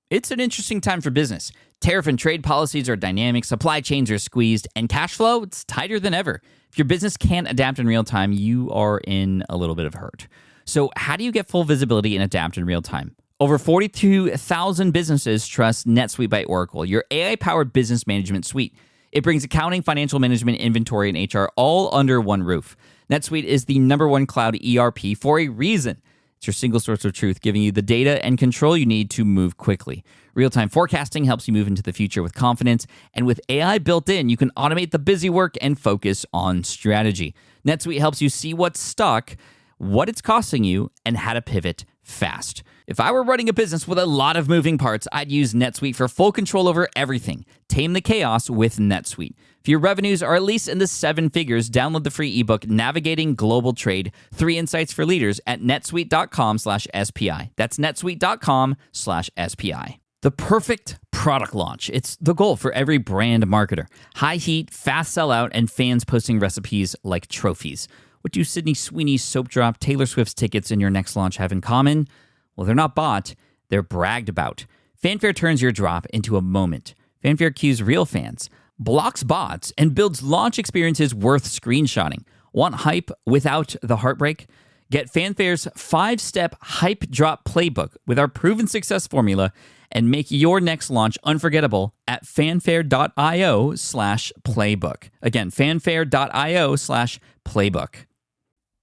It's an interesting time for business. Tariff and trade policies are dynamic, supply chains are squeezed, and cash flow, it's tighter than ever. If your business can't adapt in real time, you are in a little bit of hurt. So how do you get full visibility and adapt in real time? Over 42,000 businesses trust NetSuite by Oracle, your AI-powered business management suite. It brings accounting, financial management, inventory, and HR all under one roof. NetSuite is the #1 cloud ERP for a reason. It's your single source of truth, giving you the data and control you need to move quickly. Real-time forecasting helps you move into the future with confidence, and with AI built in, you can automate the busy work and focus on strategy. NetSuite helps you see what's stuck, what it's costing you, and how to pivot fast. If I were running a business with a lot of moving parts, I'd use NetSuite for full control over everything. Tame the chaos with NetSuite. If your revenues are at least in the 7 figures, download the free ebook, Navigating Global Trade, 3 Insights for Leaders at netsuite.com/SPI. That's netsuite.com/SPI. The perfect product launch. It's the goal for every brand marketer. High heat, fast sellout, and fans posting recipes like trophies. What do Sydney Sweeney's soap drop, Taylor Swift's tickets, and your next launch have in common? Well, they're not bought, they're bragged about. Fanfare turns your drop into a moment. Fanfare cues real fans, blocks bots, and builds launch experiences worth screenshotting. Want hype without the heartbreak? Get Fanfare's 5-step hype drop playbook with our proven success formula and make your next launch unforgettable at fanfare.io/playbook. Again, fanfare.io/playbook.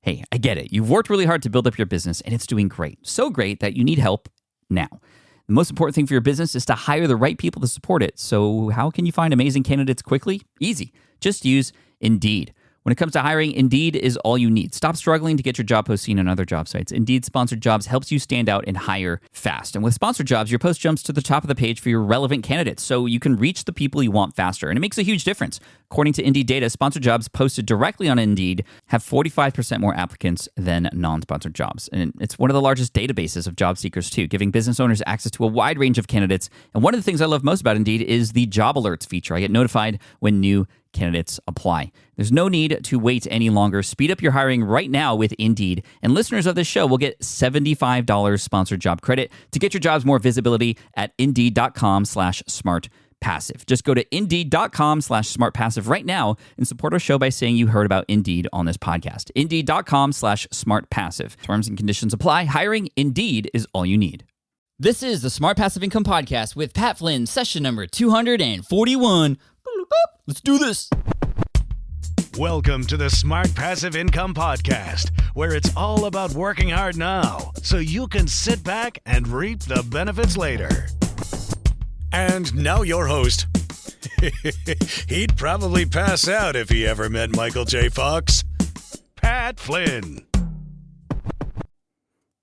Hey, I get it. You've worked really hard to build up your business, and it's doing great. So great that you need help now. The most important thing for your business is to hire the right people to support it. So how can you find amazing candidates quickly? Easy. Just use Indeed. When it comes to hiring, Indeed is all you need. Stop struggling to get your job post seen on other job sites. Indeed Sponsored Jobs helps you stand out and hire fast. And with Sponsored Jobs, your post jumps to the top of the page for your relevant candidates, so you can reach the people you want faster. And it makes a huge difference. According to Indeed data, Sponsored Jobs posted directly on Indeed have 45% more applicants than non-sponsored jobs. And it's one of the largest databases of job seekers, too, giving business owners access to a wide range of candidates. And one of the things I love most about Indeed is the job alerts feature. I get notified when new candidates apply. There's no need to wait any longer. Speed up your hiring right now with Indeed. And listeners of this show will get $75 sponsored job credit to get your jobs more visibility at Indeed.com/smartpassive. Just go to Indeed.com/smartpassive right now and support our show by saying you heard about Indeed on this podcast. Indeed.com/smartpassive. Terms and conditions apply. Hiring Indeed is all you need. This is the Smart Passive Income Podcast with Pat Flynn, session number 241. Let's do this. Welcome to the Smart Passive Income Podcast, where it's all about working hard now so you can sit back and reap the benefits later. And now your host. He'd probably pass out if he ever met Michael J. Fox. Pat Flynn.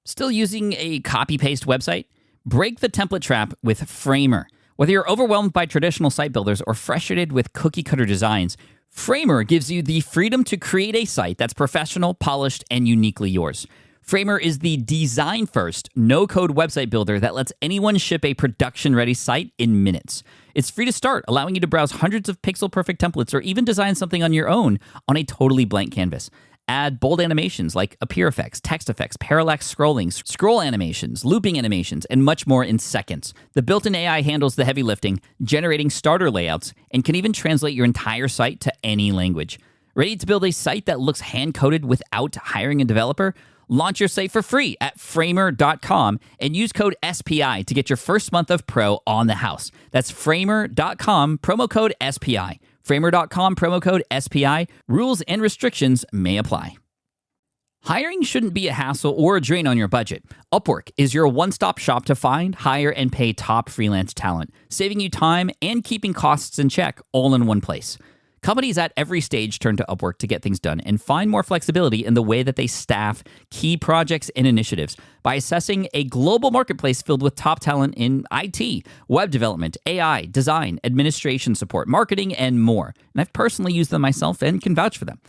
Still using a copy-paste website? Break the template trap with Framer. Whether you're overwhelmed by traditional site builders or frustrated with cookie-cutter designs, Framer gives you the freedom to create a site that's professional, polished, and uniquely yours. Framer is the design-first, no-code website builder that lets anyone ship a production-ready site in minutes. It's free to start, allowing you to browse hundreds of pixel-perfect templates or even design something on your own on a totally blank canvas. Add bold animations like appear effects, text effects, parallax scrolling, scroll animations, looping animations, and much more in seconds. The built-in AI handles the heavy lifting, generating starter layouts, and can even translate your entire site to any language. Ready to build a site that looks hand-coded without hiring a developer? Launch your site for free at framer.com and use code SPI to get your first month of Pro on the house. That's framer.com, promo code SPI. Framer.com, promo code SPI. Rules and restrictions may apply. Hiring shouldn't be a hassle or a drain on your budget. Upwork is your one-stop shop to find, hire, and pay top freelance talent, saving you time and keeping costs in check all in one place. Companies at every stage turn to Upwork to get things done and find more flexibility in the way that they staff key projects and initiatives by assessing a global marketplace filled with top talent in IT, web development, AI, design, administration support, marketing, and more. And I've personally used them myself and can vouch for them.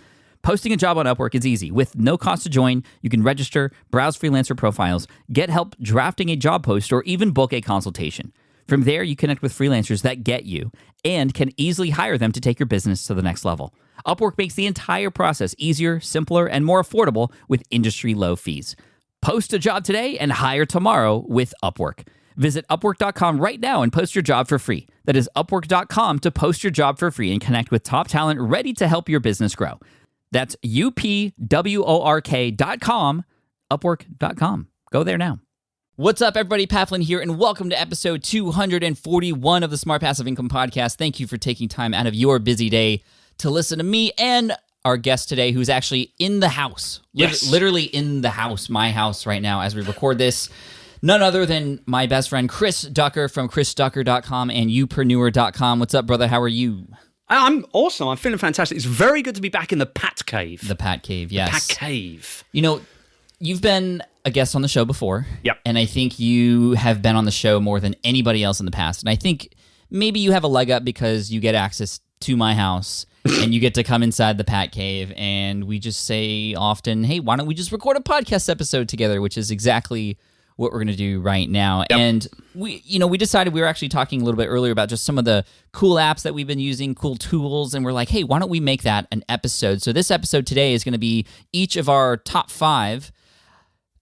Posting a job on Upwork is easy. With no cost to join, you can register, browse freelancer profiles, get help drafting a job post, or even book a consultation. From there, you connect with freelancers that get you and can easily hire them to take your business to the next level. Upwork makes the entire process easier, simpler, and more affordable with industry-low fees. Post a job today and hire tomorrow with Upwork. Visit Upwork.com right now and post your job for free. That is Upwork.com to post your job for free and connect with top talent ready to help your business grow. That's UPWORK.com, Upwork.com. Go there now. What's up, everybody? Paflin here, and welcome to episode 241 of the Smart Passive Income Podcast. Thank you for taking time out of your busy day to listen to me and our guest today, who's actually in the house. Yes. Literally in the house, my house right now as we record this. None other than my best friend, Chris Ducker from chrisducker.com and youpreneur.com. What's up, brother? How are you? I'm awesome. I'm feeling fantastic. It's very good to be back in the Pat Cave. The Pat Cave, yes. Pat Cave. You know, you've been a guest on the show before. Yep. And I think you have been on the show more than anybody else in the past. And I think maybe you have a leg up because you get access to my house and you get to come inside the Pat Cave. And we just say often, hey, why don't we just record a podcast episode together, which is exactly what we're going to do right now. Yep. And we decided, we were actually talking a little bit earlier about just some of the cool apps that we've been using, cool tools, and we're like, hey, why don't we make that an episode? So this episode today is going to be each of our top 5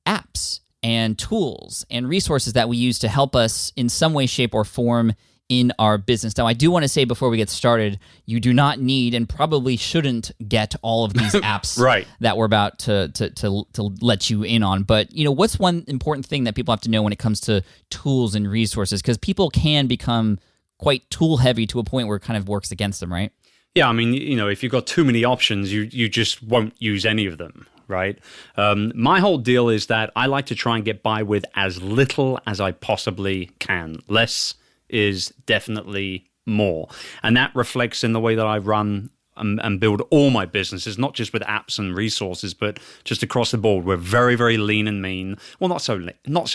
apps and tools and resources that we use to help us in some way, shape, or form in our business. Now, I do want to say before we get started, you do not need and probably shouldn't get all of these apps Right. that we're about to let you in on. But, you know, what's one important thing that people have to know when it comes to tools and resources? Because people can become quite tool heavy to a point where it kind of works against them, right? Yeah, I mean, you know, if you've got too many options, you just won't use any of them, right? My whole deal is that I like to try and get by with as little as I possibly can. Less is definitely more. And that reflects in the way that I run and build all my businesses, not just with apps and resources, but just across the board. We're very, very lean and mean. Well, not so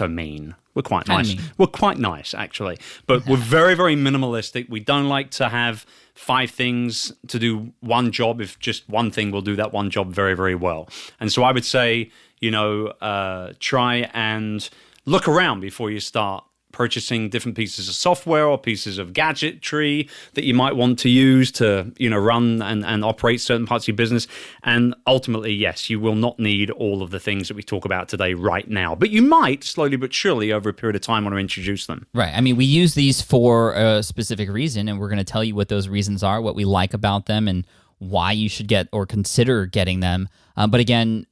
mean. We're quite Kinda nice. mean. We're quite nice, actually. But we're very, very minimalistic. We don't like to have 5 things to do one job. If just one thing will do that one job very, very well. And so I would say, you know, try and look around before you start purchasing different pieces of software or pieces of gadgetry that you might want to use to, you know, run and operate certain parts of your business. And ultimately, yes, you will not need all of the things that we talk about today right now, but you might slowly but surely over a period of time want to introduce them. Right. I mean, we use these for a specific reason, and we're going to tell you what those reasons are, what we like about them, and why you should get or consider getting them. But again,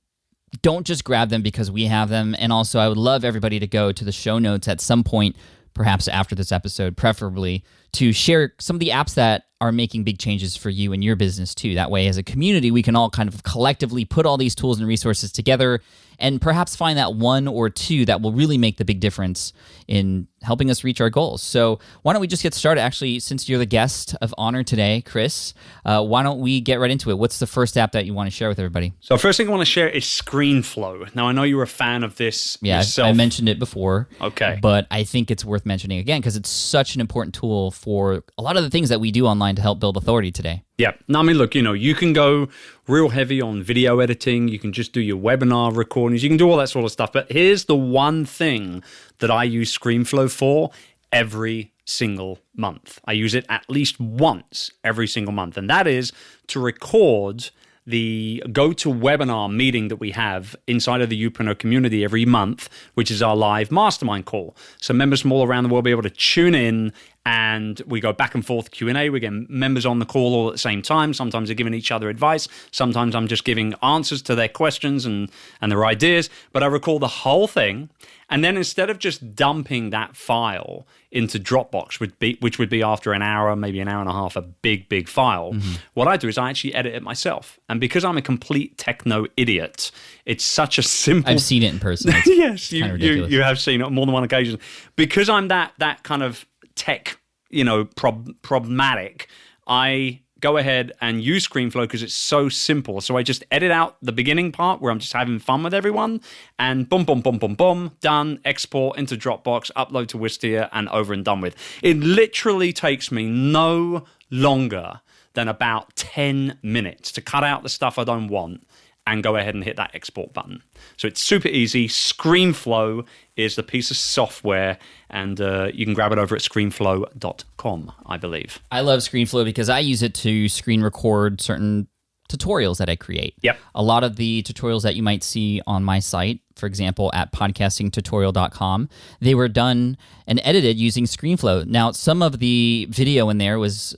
don't just grab them because we have them. And also, I would love everybody to go to the show notes at some point, perhaps after this episode, preferably, to share some of the apps that are making big changes for you and your business too. That way, as a community, we can all kind of collectively put all these tools and resources together and perhaps find that one or two that will really make the big difference in helping us reach our goals. So why don't we just get started? Actually, since you're the guest of honor today, Chris, why don't we get right into it? What's the first app that you want to share with everybody? So first thing I want to share is ScreenFlow. Now, I know you're a fan of this yourself. I mentioned it before. Okay. But I think it's worth mentioning again because it's such an important tool for a lot of the things that we do online to help build authority today. Yeah. Now, I mean, look, you know, you can go real heavy on video editing. You can just do your webinar recordings. You can do all that sort of stuff. But here's the one thing that I use ScreenFlow for every single month. I use it at least once every single month. And that is to record the go-to-webinar meeting that we have inside of the Youpreneur community every month, which is our live mastermind call. So members from all around the world will be able to tune in, and we go back and forth Q&A. We get members on the call all at the same time. Sometimes they're giving each other advice. Sometimes I'm just giving answers to their questions and their ideas. But I record the whole thing, and then instead of just dumping that file into Dropbox, which would be after an hour, maybe an hour and a half, a big file, what I do is I actually edit it myself. And because I'm a complete techno idiot, it's such a simple... I've seen it in person. It's yes, ridiculous. you have seen it on more than one occasion. Because I'm that kind of tech, you know, problematic, I go ahead and use ScreenFlow because it's so simple. So I just edit out the beginning part where I'm just having fun with everyone, and boom, done, export into Dropbox, upload to Wistia, and over and done with. It literally takes me no longer than about 10 minutes to cut out the stuff I don't want and go ahead and hit that export button. So it's super easy. ScreenFlow is the piece of software, and you can grab it over at screenflow.com, I believe. I love ScreenFlow because I use it to screen record certain tutorials that I create. Yep. A lot of the tutorials that you might see on my site, for example, at podcastingtutorial.com, they were done and edited using ScreenFlow. Now, some of the video in there was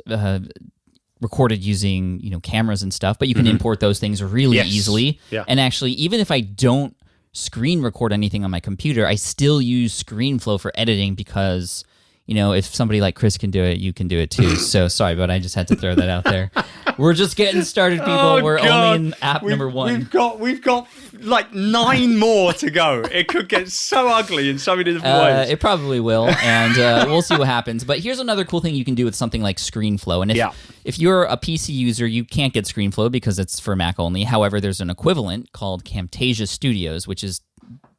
recorded using cameras and stuff, but you can import those things really easily. Yeah. And actually, even if I don't screen record anything on my computer, I still use ScreenFlow for editing because if somebody like Chris can do it, you can do it too. So sorry, but I just had to throw that out there. We're just getting started, people. We're only in app number 1. We've got like 9 more to go. It could get so ugly in so many different ways. It probably will, and we'll see what happens. But here's another cool thing you can do with something like ScreenFlow. And if you're a PC user, you can't get ScreenFlow because it's for Mac only. However, there's an equivalent called Camtasia Studios, which is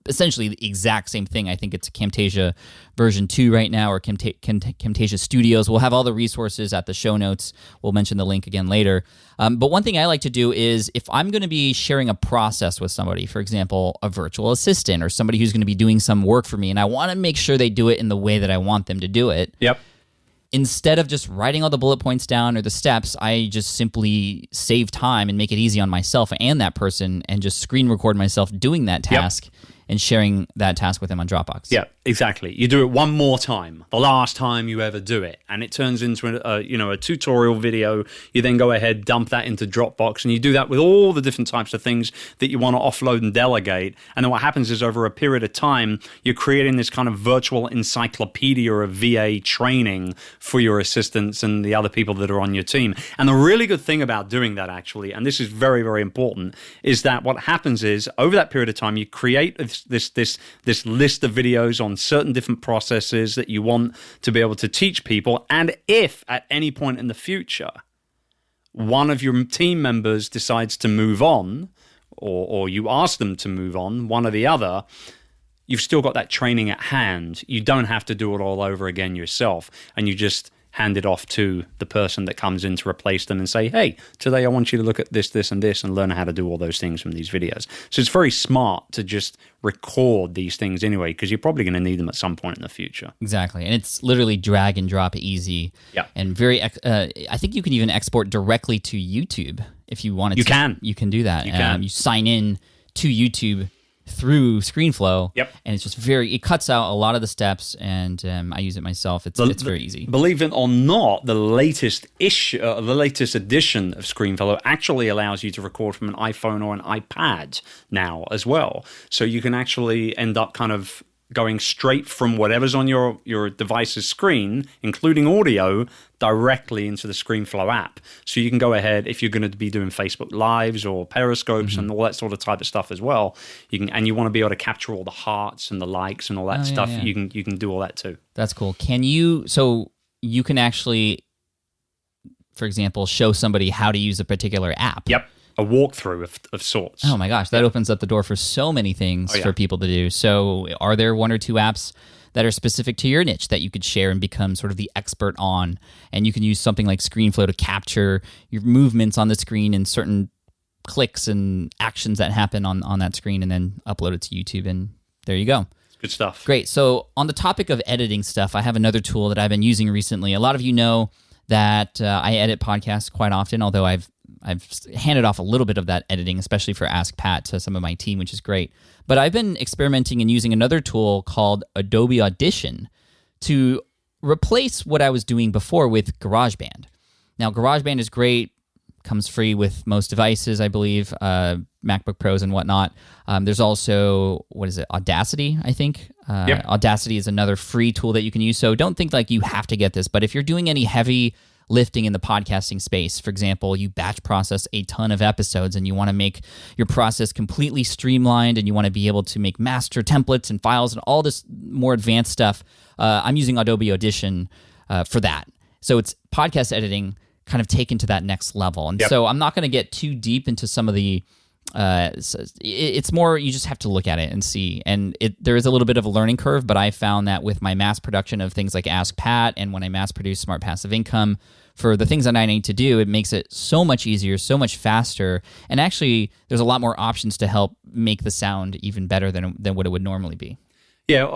essentially the exact same thing. I think it's Camtasia version 2 right now, or Camtasia Studios. We'll have all the resources at the show notes. We'll mention the link again later. But one thing I like to do is if I'm going to be sharing a process with somebody, for example, a virtual assistant or somebody who's going to be doing some work for me, and I want to make sure they do it in the way that I want them to do it. Yep. Instead of just writing all the bullet points down or the steps, I just simply save time and make it easy on myself and that person and just screen record myself doing that task and sharing that task with them on Dropbox. Yeah, exactly. You do it one more time, the last time you ever do it, and it turns into a tutorial video. You then go ahead, dump that into Dropbox, and you do that with all the different types of things that you want to offload and delegate. And then what happens is over a period of time, you're creating this kind of virtual encyclopedia of VA training for your assistants and the other people that are on your team. And the really good thing about doing that, actually, and this is very, very important, is that what happens is over that period of time, you create this list of videos on certain different processes that you want to be able to teach people. And if at any point in the future one of your team members decides to move on, or you ask them to move on, one or the other, you've still got that training at hand. You don't have to do it all over again yourself, and you just hand it off to the person that comes in to replace them and say, hey, today I want you to look at this, this, and this and learn how to do all those things from these videos. So it's very smart to just record these things anyway, because you're probably going to need them at some point in the future. Exactly. And it's literally drag and drop easy. Yeah. And very, I think you can even export directly to YouTube if you wanted to. You can do that. You can. You sign in to YouTube through ScreenFlow. Yep. And it's just it cuts out a lot of the steps, and I use it myself. It's very easy. Believe it or not, the latest edition of ScreenFlow actually allows you to record from an iPhone or an iPad now as well. So you can actually end up kind of going straight from whatever's on your device's screen, including audio, directly into the ScreenFlow app. So you can go ahead, if you're going to be doing Facebook Lives or Periscopes and all that sort of type of stuff as well, and you want to be able to capture all the hearts and the likes and all that stuff, you can do all that too. That's cool. So you can actually, for example, show somebody how to use a particular app. Yep. A walkthrough of sorts. Oh my gosh, that opens up the door for so many things for people to do. So are there 1 or 2 apps that are specific to your niche that you could share and become sort of the expert on? And you can use something like ScreenFlow to capture your movements on the screen and certain clicks and actions that happen on that screen, and then upload it to YouTube, and there you go. Good stuff. Great. So on the topic of editing stuff, I have another tool that I've been using recently. A lot of you know that I edit podcasts quite often, although I've handed off a little bit of that editing, especially for Ask Pat, to some of my team, which is great. But I've been experimenting and using another tool called Adobe Audition to replace what I was doing before with GarageBand. Now, GarageBand is great, comes free with most devices, I believe, MacBook Pros and whatnot. There's also, Audacity, I think. Audacity is another free tool that you can use. So don't think like you have to get this, but if you're doing any heavy lifting in the podcasting space, for example, you batch process a ton of episodes and you want to make your process completely streamlined and you want to be able to make master templates and files and all this more advanced stuff, I'm using Adobe Audition for that. So it's podcast editing kind of taken to that next level. And so I'm not going to get too deep into some of the it's more, you just have to look at it and see. And there is a little bit of a learning curve, but I found that with my mass production of things like Ask Pat, and when I mass produce Smart Passive Income, for the things that I need to do, it makes it so much easier, so much faster. And actually, there's a lot more options to help make the sound even better than what it would normally be. Yeah,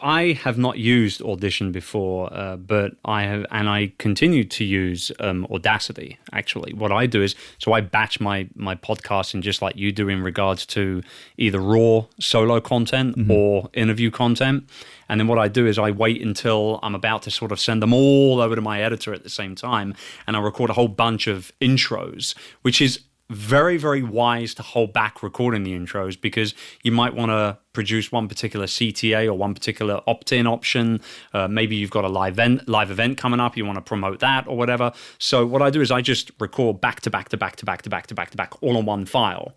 I have not used Audition before, but I have, and I continue to use Audacity. Actually, what I do is, so I batch my podcasting just like you do in regards to either raw solo content or interview content. And then what I do is I wait until I'm about to sort of send them all over to my editor at the same time, and I record a whole bunch of intros, which is very, very wise to hold back recording the intros, because you might want to produce one particular CTA or one particular opt-in option. Maybe you've got a live event coming up, you want to promote that or whatever. So what I do is I just record back to back to back to back to back to back to back all on one file.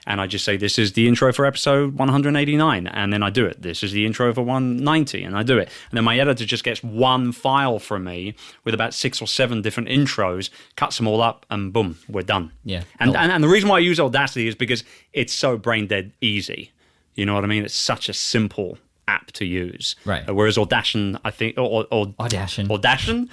And I just say, this is the intro for episode 189, and then I do it. This is the intro for 190, and I do it. And then my editor just gets one file from me with about 6 or 7 different intros, cuts them all up, and boom, we're done. Yeah. And the reason why I use Audacity is because it's so brain dead easy. You know what I mean? It's such a simple app to use. Right. Whereas Audition, I think, Audition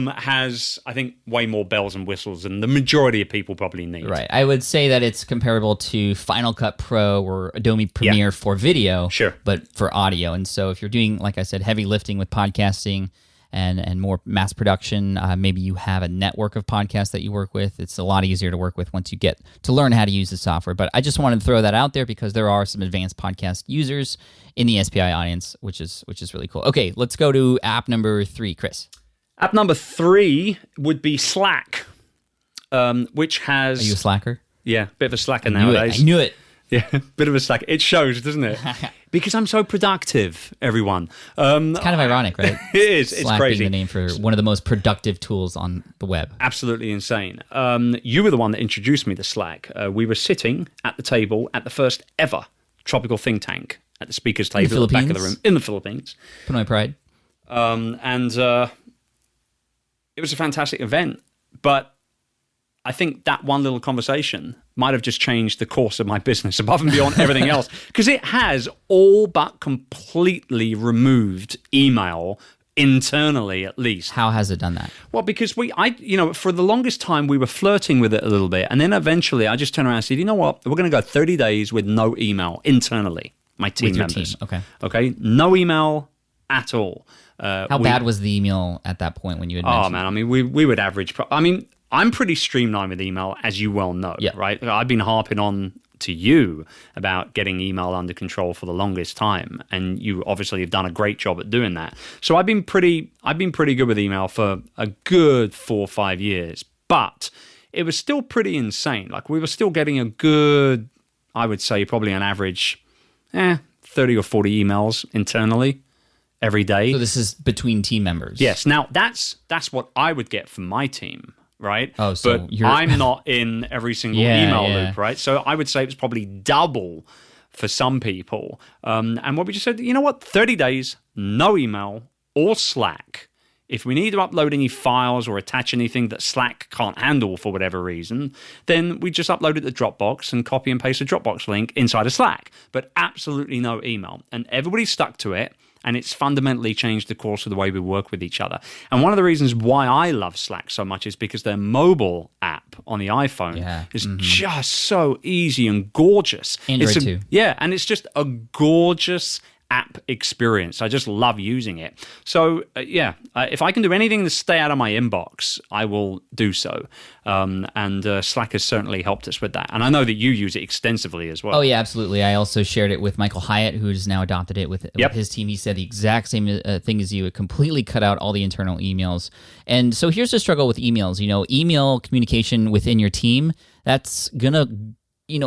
has, I think, way more bells and whistles than the majority of people probably need. Right. I would say that it's comparable to Final Cut Pro or Adobe Premiere for video, Sure. but for audio. And so if you're doing, like I said, heavy lifting with podcasting and more mass production, maybe you have a network of podcasts that you work with. It's a lot easier to work with once you get to learn how to use the software. But I just wanted to throw that out there because there are some advanced podcast users in the SPI audience, which is really cool. Okay, let's go to app number 3, Chris. App number 3 would be Slack, which has... Are you a slacker? Yeah, bit of a slacker nowadays. I knew it. Yeah, bit of a slacker. It shows, doesn't it? Because I'm so productive, everyone. It's kind of ironic, right? It is. It's Slack crazy. being the name for one of the most productive tools on the web. Absolutely insane. You were the one that introduced me to Slack. We were sitting at the table at the first ever tropical think tank at the speaker's table at the back of the room in the Philippines. Put my pride. And it was a fantastic event. But I think that one little conversation might have just changed the course of my business above and beyond everything else, because it has all but completely removed email internally, at least. How has it done that? Well, because for the longest time we were flirting with it a little bit, and then eventually I just turned around and said, you know what, we're going to go 30 days with no email internally. My team With your members. team, Okay, no email at all. How bad was the email at that point when you had mentioned? Oh man, I mean, we would average. I'm pretty streamlined with email, as you well know, right? I've been harping on to you about getting email under control for the longest time, and you obviously have done a great job at doing that. So I've been pretty good with email for a good 4 or 5 years, but it was still pretty insane. Like, we were still getting a good, I would say probably on average, 30 or 40 emails internally every day. So this is between team members? Yes. Now, that's what I would get from my team. Right? Oh, so but I'm not in every single email loop, right? So I would say it's probably double for some people. And what we just said, you know what? 30 days, no email or Slack. If we need to upload any files or attach anything that Slack can't handle for whatever reason, then we just upload it to Dropbox and copy and paste a Dropbox link inside of Slack. But absolutely no email. And everybody's stuck to it. And it's fundamentally changed the course of the way we work with each other. And one of the reasons why I love Slack so much is because their mobile app on the iPhone is just so easy and gorgeous. Android too. Yeah, and it's just a gorgeous app experience. I just love using it. So, if I can do anything to stay out of my inbox, I will do so. And Slack has certainly helped us with that. And I know that you use it extensively as well. Oh, yeah, absolutely. I also shared it with Michael Hyatt, who's now adopted it with his team. He said the exact same thing as you. It completely cut out all the internal emails. And so here's the struggle with emails. Email communication within your team, that's going to...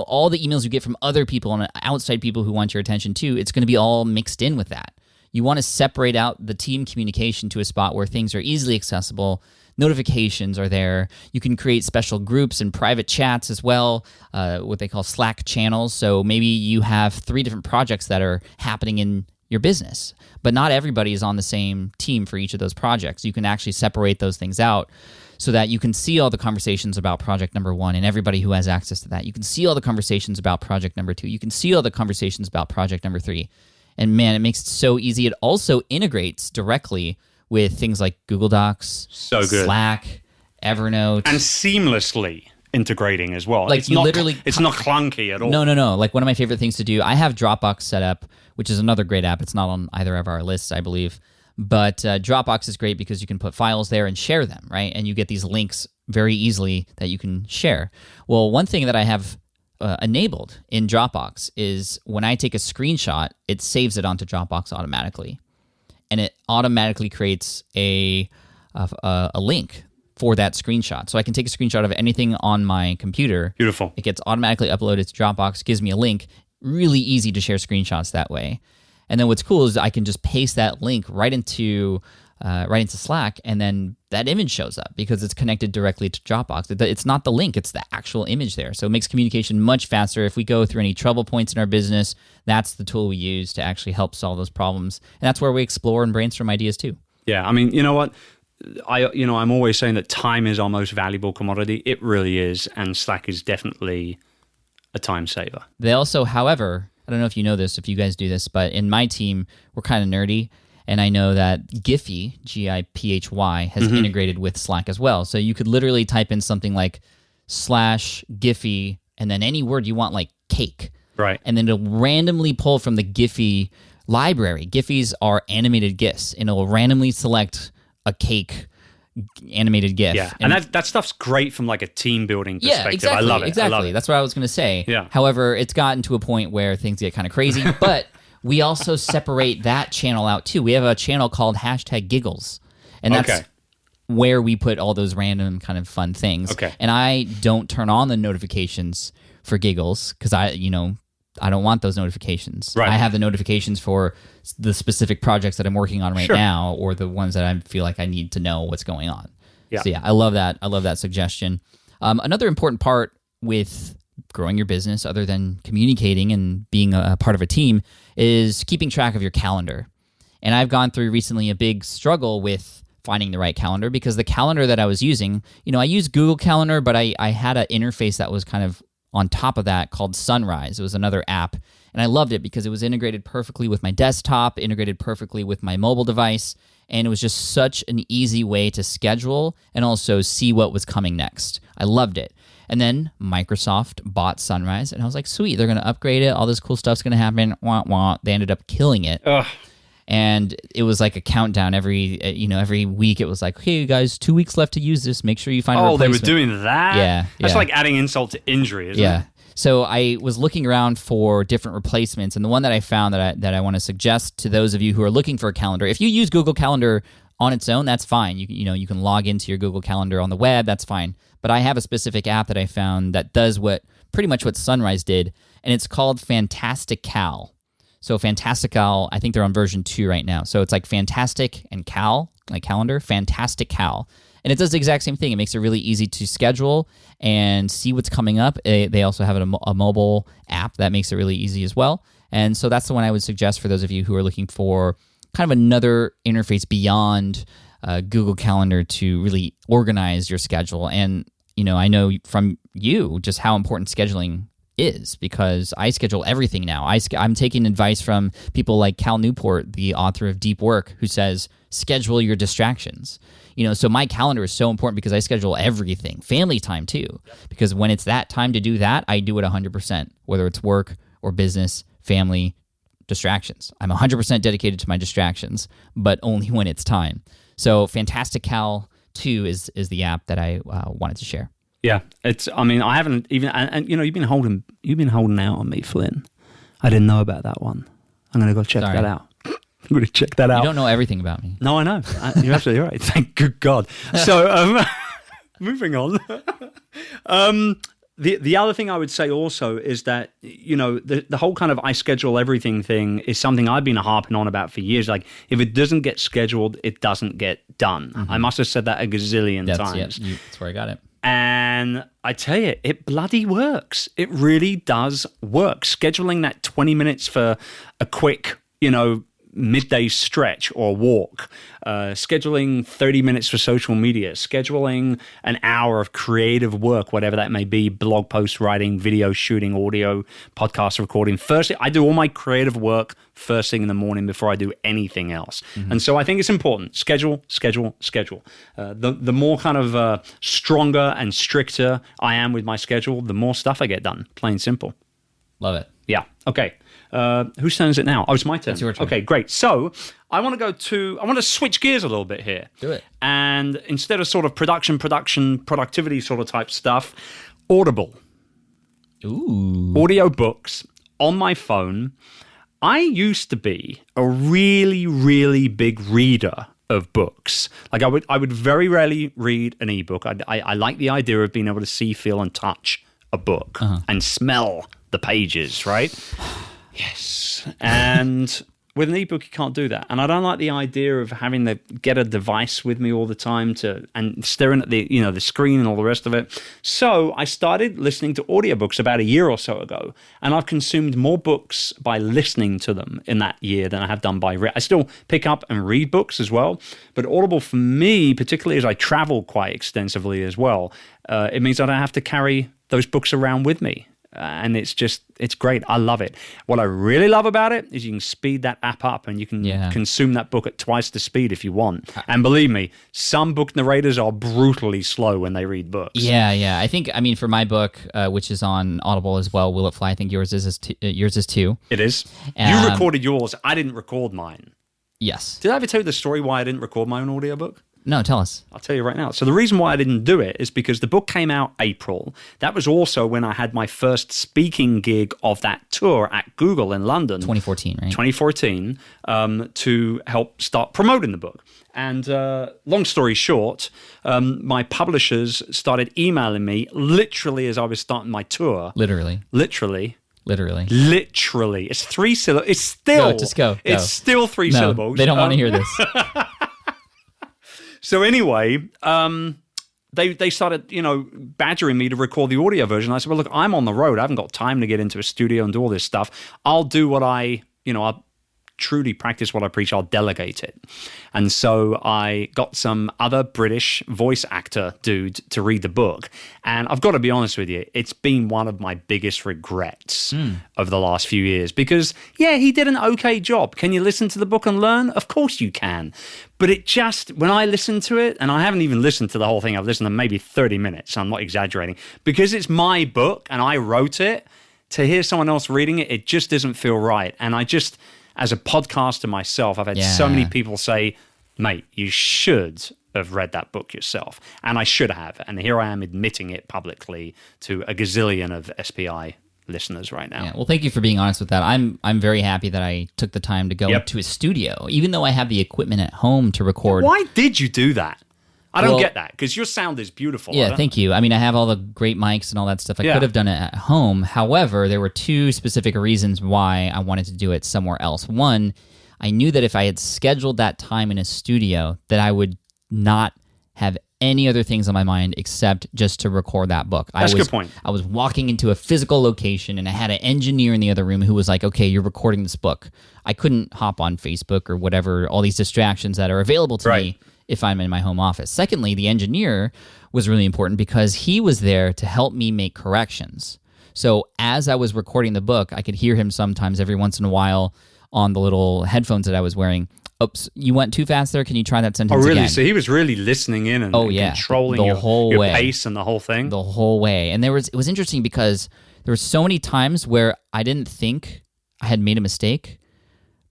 all the emails you get from other people and outside people who want your attention too, it's going to be all mixed in with that. You want to separate out the team communication to a spot where things are easily accessible. Notifications are there. You can create special groups and private chats as well, what they call Slack channels. So maybe you have 3 different projects that are happening in your business, but not everybody is on the same team for each of those projects. You can actually separate those things out so that you can see all the conversations about project number 1 and everybody who has access to that. You can see all the conversations about project number 2. You can see all the conversations about project number 3. And man, it makes it so easy. It also integrates directly with things like Google Docs, so good. Slack, Evernote. And seamlessly. integrating as well. Like, it's you not, literally- it's not clunky at all. No. Like, one of my favorite things to do, I have Dropbox set up, which is another great app. It's not on either of our lists, I believe. But Dropbox is great because you can put files there and share them, right? And you get these links very easily that you can share. Well, one thing that I have enabled in Dropbox is when I take a screenshot, it saves it onto Dropbox automatically. And it automatically creates a link for that screenshot. So I can take a screenshot of anything on my computer. Beautiful. It gets automatically uploaded to Dropbox, gives me a link. Really easy to share screenshots that way. And then what's cool is I can just paste that link right into Slack, and then that image shows up because it's connected directly to Dropbox. It's not the link, it's the actual image there. So it makes communication much faster. If we go through any trouble points in our business, that's the tool we use to actually help solve those problems. And that's where we explore and brainstorm ideas too. Yeah, I mean, you know what? I'm always saying that time is our most valuable commodity. It really is, and Slack is definitely a time saver. They also, however, I don't know if you know this, if you guys do this, but in my team, we're kind of nerdy. And I know that Giphy, Giphy, has integrated with Slack as well. So you could literally type in something like /Giphy and then any word you want, like cake. Right. And then it'll randomly pull from the Giphy library. Giphies are animated GIFs, and it'll randomly select a cake animated GIF. Yeah, and that stuff's great from like a team building perspective. Yeah, exactly. I love it. Exactly. I love it. That's what I was going to say. Yeah. However, it's gotten to a point where things get kind of crazy, but we also separate that channel out too. We have a channel called #Giggles, and that's where we put all those random kind of fun things. Okay. And I don't turn on the notifications for Giggles because I don't want those notifications. Right. I have the notifications for the specific projects that I'm working on right now, or the ones that I feel like I need to know what's going on. Yeah. So yeah, I love that. I love that suggestion. Another important part with growing your business, other than communicating and being a part of a team, is keeping track of your calendar. And I've gone through recently a big struggle with finding the right calendar because the calendar that I was using, I use Google Calendar, but I had an interface that was kind of on top of that called Sunrise. It was another app, and I loved it because it was integrated perfectly with my desktop, integrated perfectly with my mobile device, and it was just such an easy way to schedule and also see what was coming next. I loved it. And then Microsoft bought Sunrise, and I was like, sweet, they're going to upgrade it. All this cool stuff's going to happen. Wah, wah. They ended up killing it. Ugh. And it was like a countdown every week. It was like, hey, you guys, 2 weeks left to use this. Make sure you find a replacement. They were doing that? Yeah. That's like adding insult to injury, isn't it? So I was looking around for different replacements, and the one that I found that I want to suggest to those of you who are looking for a calendar, if you use Google Calendar on its own, that's fine. You can log into your Google Calendar on the web, that's fine. But I have a specific app that I found that does pretty much what Sunrise did, and it's called Fantastical. So Fantastical, I think they're on version 2 right now. So it's like Fantastic and Cal, like calendar, Fantastical. And it does the exact same thing. It makes it really easy to schedule and see what's coming up. They also have a mobile app that makes it really easy as well. And so that's the one I would suggest for those of you who are looking for kind of another interface beyond Google Calendar to really organize your schedule. And, I know from you just how important scheduling is, because I schedule everything now. I'm taking advice from people like Cal Newport, the author of Deep Work, who says, schedule your distractions. So my calendar is so important because I schedule everything, family time too, because when it's that time to do that, I do it 100%, whether it's work or business, family, distractions. I'm 100% dedicated to my distractions, but only when it's time. So Fantastical 2 is the app that I wanted to share. Yeah, I haven't even, and you've been holding out on me, Flynn. I didn't know about that one. I'm going to go check that out. I'm going to check that out. You don't know everything about me. No, I know. You're absolutely right. Thank good God. So, moving on. The other thing I would say also is that, the whole kind of I schedule everything thing is something I've been harping on about for years. Like, if it doesn't get scheduled, it doesn't get done. Mm-hmm. I must have said that a gazillion times. Yeah, that's where I got it. And I tell you, it bloody works. It really does work. Scheduling that 20 minutes for a quick, midday stretch or walk, scheduling 30 minutes for social media, scheduling an hour of creative work, whatever that may be, blog post writing, video shooting, audio, podcast recording. Firstly, I do all my creative work first thing in the morning before I do anything else. And so I think it's important. Schedule. The more kind of stronger and stricter I am with my schedule, the more stuff I get done. Plain simple. Love it. Yeah. Okay. Whose turn is it now? Oh, it's my turn. It's your turn. Okay, great. So I want to switch gears a little bit here. Do it. And instead of sort of productivity sort of type stuff, Audible. Ooh. Audio books on my phone. I used to be a really, really big reader of books. Like I would very rarely read an ebook. I like the idea of being able to see, feel, and touch a book and smell the pages, right? Yes. And with an ebook, you can't do that. And I don't like the idea of having to get a device with me all the time and staring at the screen and all the rest of it. So I started listening to audiobooks about a year or so ago, and I've consumed more books by listening to them in that year than I have done by I still pick up and read books as well, but Audible for me, particularly as I travel quite extensively as well, it means I don't have to carry those books around with me. And it's great. I love it. What I really love about it is you can speed that app up and you can consume that book at twice the speed if you want. And believe me, some book narrators are brutally slow when they read books. Yeah. I think, for my book, which is on Audible as well, Will It Fly? I think yours is too. It is. You recorded yours. I didn't record mine. Yes. Did I ever tell you the story why I didn't record my own audiobook? No, tell us. I'll tell you right now. So the reason why I didn't do it is because the book came out April. That was also when I had my first speaking gig of that tour at Google in London. 2014, right? 2014, to help start promoting the book. And long story short, my publishers started emailing me literally as I was starting my tour. Literally. It's 3 syllables. It's still... Just go. It's still 3 syllables. They don't want to hear this. So anyway, they started, badgering me to record the audio version. I said, well, look, I'm on the road. I haven't got time to get into a studio and do all this stuff. I'll do what I'll truly practice what I preach. I'll delegate it. And so I got some other British voice actor dude to read the book. And I've got to be honest with you, it's been one of my biggest regrets of the last few years because, he did an okay job. Can you listen to the book and learn? Of course you can. But when I listen to it, and I haven't even listened to the whole thing, I've listened to maybe 30 minutes, I'm not exaggerating, because it's my book and I wrote it, to hear someone else reading it, it just doesn't feel right. And as a podcaster myself, I've had so many people say, mate, you should have read that book yourself. And I should have. And here I am admitting it publicly to a gazillion of SPI listeners right now. Yeah, well, thank you for being honest with that. I'm very happy that I took the time to go to a studio, even though I have the equipment at home to record. Why did you do that? I don't get that, because your sound is beautiful. Yeah, thank you. I have all the great mics and all that stuff. I could have done it at home. However, there were two specific reasons why I wanted to do it somewhere else. One, I knew that if I had scheduled that time in a studio, that I would not have any other things on my mind except just to record that book. That's a good point. I was walking into a physical location and I had an engineer in the other room who was like, okay, you're recording this book. I couldn't hop on Facebook or whatever, all these distractions that are available to me if I'm in my home office. Secondly, the engineer was really important because he was there to help me make corrections. So as I was recording the book, I could hear him sometimes every once in a while on the little headphones that I was wearing. Oops, you went too fast there. Can you try that sentence again? So he was really listening in and controlling your pace and the whole thing? The whole way. And it was interesting because there were so many times where I didn't think I had made a mistake,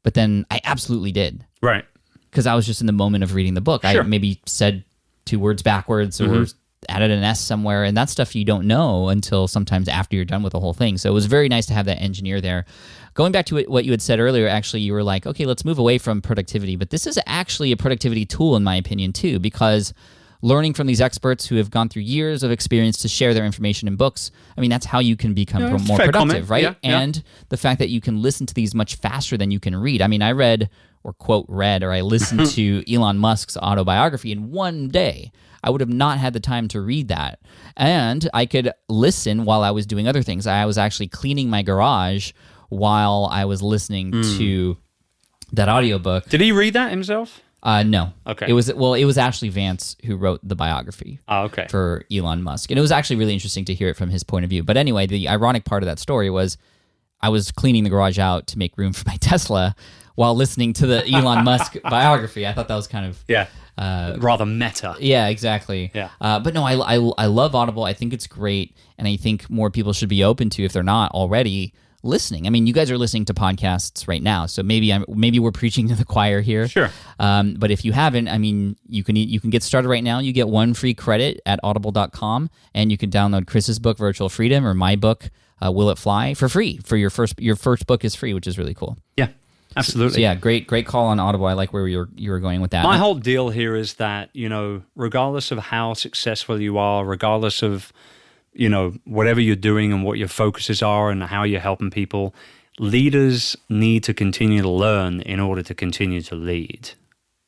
but then I absolutely did. Right. Because I was just in the moment of reading the book. Sure. I maybe said 2 words backwards or added an S somewhere, and that's stuff you don't know until sometimes after you're done with the whole thing. So it was very nice to have that engineer there. Going back to what you had said earlier, actually, you were like, okay, let's move away from productivity. But this is actually a productivity tool, in my opinion, too, because learning from these experts who have gone through years of experience to share their information in books, that's how you can become more productive, right? Yeah, and the fact that you can listen to these much faster than you can read. I read, or quote read, or I listened to Elon Musk's autobiography in one day. I would have not had the time to read that. And I could listen while I was doing other things. I was actually cleaning my garage while I was listening to that audiobook. Did he read that himself? No. Okay. It was Ashley Vance who wrote the biography. Oh, okay. For Elon Musk. And it was actually really interesting to hear it from his point of view. But anyway, the ironic part of that story was I was cleaning the garage out to make room for my Tesla while listening to the Elon Musk biography. I thought that was kind of... Yeah. Rather meta. Yeah, exactly. Yeah. But no, I love Audible. I think it's great. And I think more people should be open to, if they're not already, listening. I mean, you guys are listening to podcasts right now, so maybe we're preaching to the choir here. Sure. But if you haven't, I mean, you can get started right now. You get 1 free credit at audible.com, and you can download Chris's book, Virtual Freedom, or my book, Will It Fly, for free. For your first book is free, which is really cool. Yeah. Absolutely. So yeah, great call on Audible. I like where you were going with that. My whole deal here is that, regardless of how successful you are, regardless of whatever you're doing and what your focuses are and how you're helping people, leaders need to continue to learn in order to continue to lead.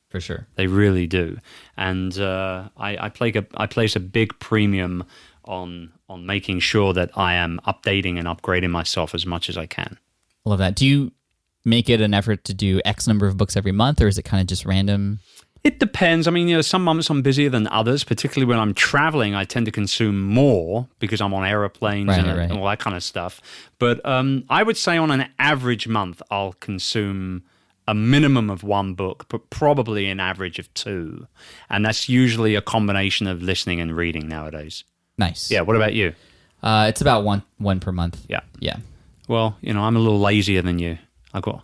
For sure. They really do. And I place a big premium on making sure that I am updating and upgrading myself as much as I can. I love that. Do you make it an effort to do X number of books every month, or is it kind of just random? It depends. I mean, some months I'm busier than others, particularly when I'm traveling. I tend to consume more because I'm on airplanes and all that kind of stuff. But I would say on an average month, I'll consume a minimum of 1 book, but probably an average of 2. And that's usually a combination of listening and reading nowadays. Nice. Yeah, what about you? It's about one per month. Yeah. Yeah. Well, I'm a little lazier than you. I've got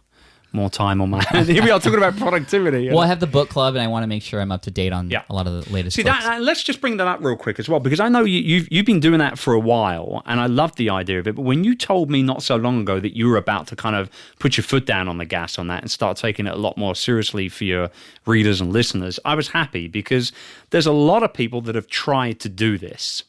more time on my hands. Here we are talking about productivity. Well, I have the book club, and I want to make sure I'm up to date on a lot of the latest books. Let's just bring that up real quick as well, because I know you've been doing that for a while, and I love the idea of it. But when you told me not so long ago that you were about to kind of put your foot down on the gas on that and start taking it a lot more seriously for your readers and listeners, I was happy, because there's a lot of people that have tried to do this.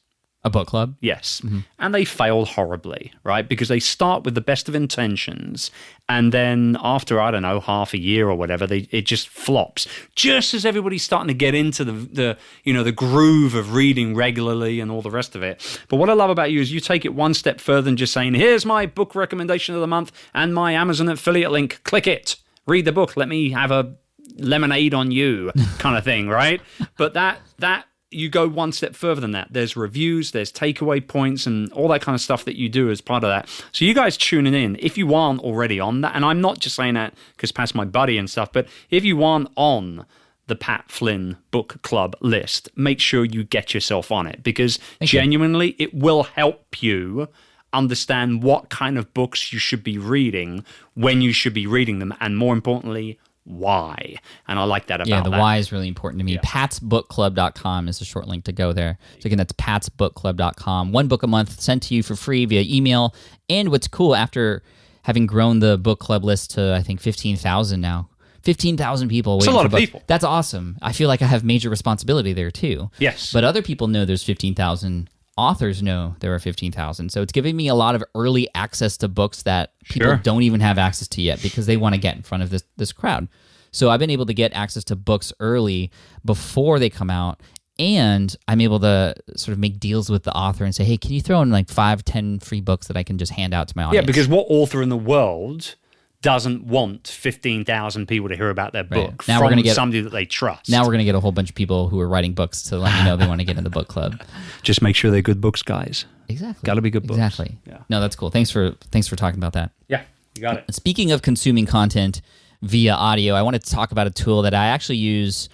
A book club? Yes. Mm-hmm. And they failed horribly, right? Because they start with the best of intentions, and then after, I don't know, half a year or whatever, it just flops. Just as everybody's starting to get into the groove of reading regularly and all the rest of it. But what I love about you is you take it one step further than just saying, here's my book recommendation of the month and my Amazon affiliate link. Click it. Read the book. Let me have a lemonade on you kind of thing, right? But that you go one step further than that. There's reviews, there's takeaway points, and all that kind of stuff that you do as part of that. So you guys tuning in, if you aren't already on that, and I'm not just saying that because Pat's my buddy and stuff, but if you aren't on the Pat Flynn Book Club list, make sure you get yourself on it, because genuinely it will help you understand what kind of books you should be reading, when you should be reading them, and more importantly, why. And I like that about the why is really important to me. patsbookclub.com is a short link to go there. So again, that's patsbookclub.com. 1 book a month sent to you for free via email. And what's cool, after having grown the book club list to, I think, 15,000 now, 15,000 people. That's a lot of people. That's awesome. I feel like I have major responsibility there too. Yes. But other people know there's 15,000. Authors know there are 15,000. So it's giving me a lot of early access to books that people don't even have access to yet, because they want to get in front of this crowd. So I've been able to get access to books early before they come out, and I'm able to sort of make deals with the author and say, hey, can you throw in like 5-10 free books that I can just hand out to my audience? Yeah, because what author in the world doesn't want 15,000 people to hear about their book now from we're gonna get somebody that they trust? Now we're going to get a whole bunch of people who are writing books to let me know they want to get in the book club. Just make sure they're good books, guys. Exactly. Got to be good books. Exactly. Yeah. No, that's cool. Thanks for talking about that. Yeah, you got it. Speaking of consuming content via audio, I wanted to talk about a tool that I actually use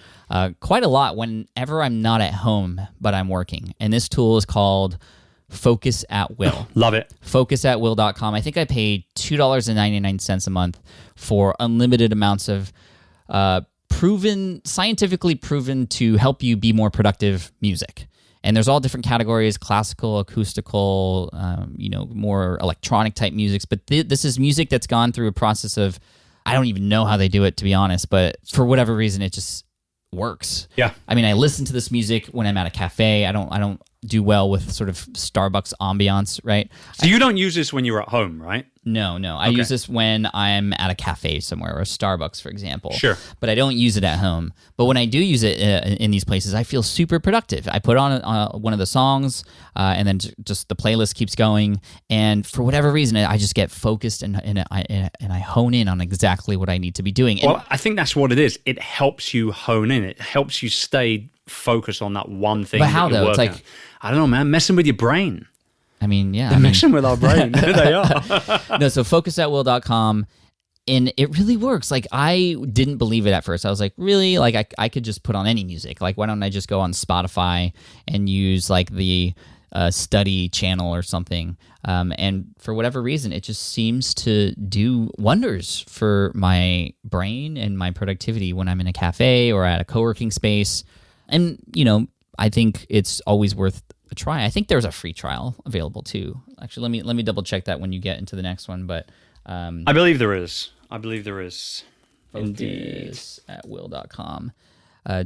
quite a lot whenever I'm not at home, but I'm working. And this tool is called Focus at Will. Love it. Focusatwill.com. I think I pay $2.99 a month for unlimited amounts of scientifically proven to help you be more productive music. And there's all different categories: classical, acoustical, more electronic type musics. But this is music that's gone through a process of, I don't even know how they do it, to be honest, but for whatever reason, it just works. Yeah. I mean, I listen to this music when I'm at a cafe. I don't do well with sort of Starbucks ambiance, right? So you don't use this when you're at home, right? No. I use this when I'm at a cafe somewhere, or a Starbucks, for example. Sure. But I don't use it at home. But when I do use it in these places, I feel super productive. I put on one of the songs, and then just the playlist keeps going. And for whatever reason, I just get focused and I hone in on exactly what I need to be doing. Well, I think that's what it is. It helps you hone in. It helps you stay focused on that one thing. But how, though? It's like, I don't know, man, messing with your brain. I mean, yeah. They're messing with our brain. They are. No, so focusatwill.com, and it really works. Like, I didn't believe it at first. I was like, really? Like, I could just put on any music. Like, why don't I just go on Spotify and use, like, the study channel or something? And for whatever reason, it just seems to do wonders for my brain and my productivity when I'm in a cafe or at a co-working space. And, I think it's always worth a try. I think there's a free trial available too. Actually, let me double check that when you get into the next one. But I believe there is. Indeed. Focusatwill.com.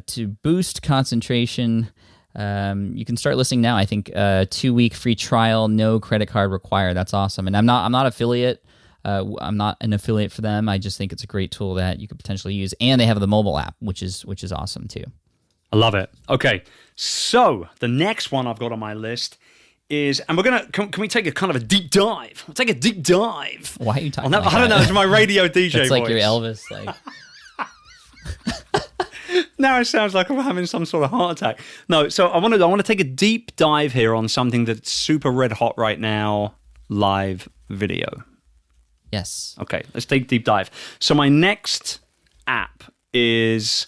To boost concentration, you can start listening now. I think 2-week free trial, no credit card required. That's awesome. And I'm not affiliate. I'm not an affiliate for them. I just think it's a great tool that you could potentially use, and they have the mobile app, which is awesome too. I love it. Okay, so the next one I've got on my list is, and we're gonna can we take a kind of a deep dive? We'll take a deep dive. Why are you talking? Like I don't know. It's my radio DJ That's voice. like your Elvis. Like. Now it sounds like I'm having some sort of heart attack. No, so I want to take a deep dive here on something that's super red hot right now: live video. Yes. Okay, let's take a deep dive. So my next app is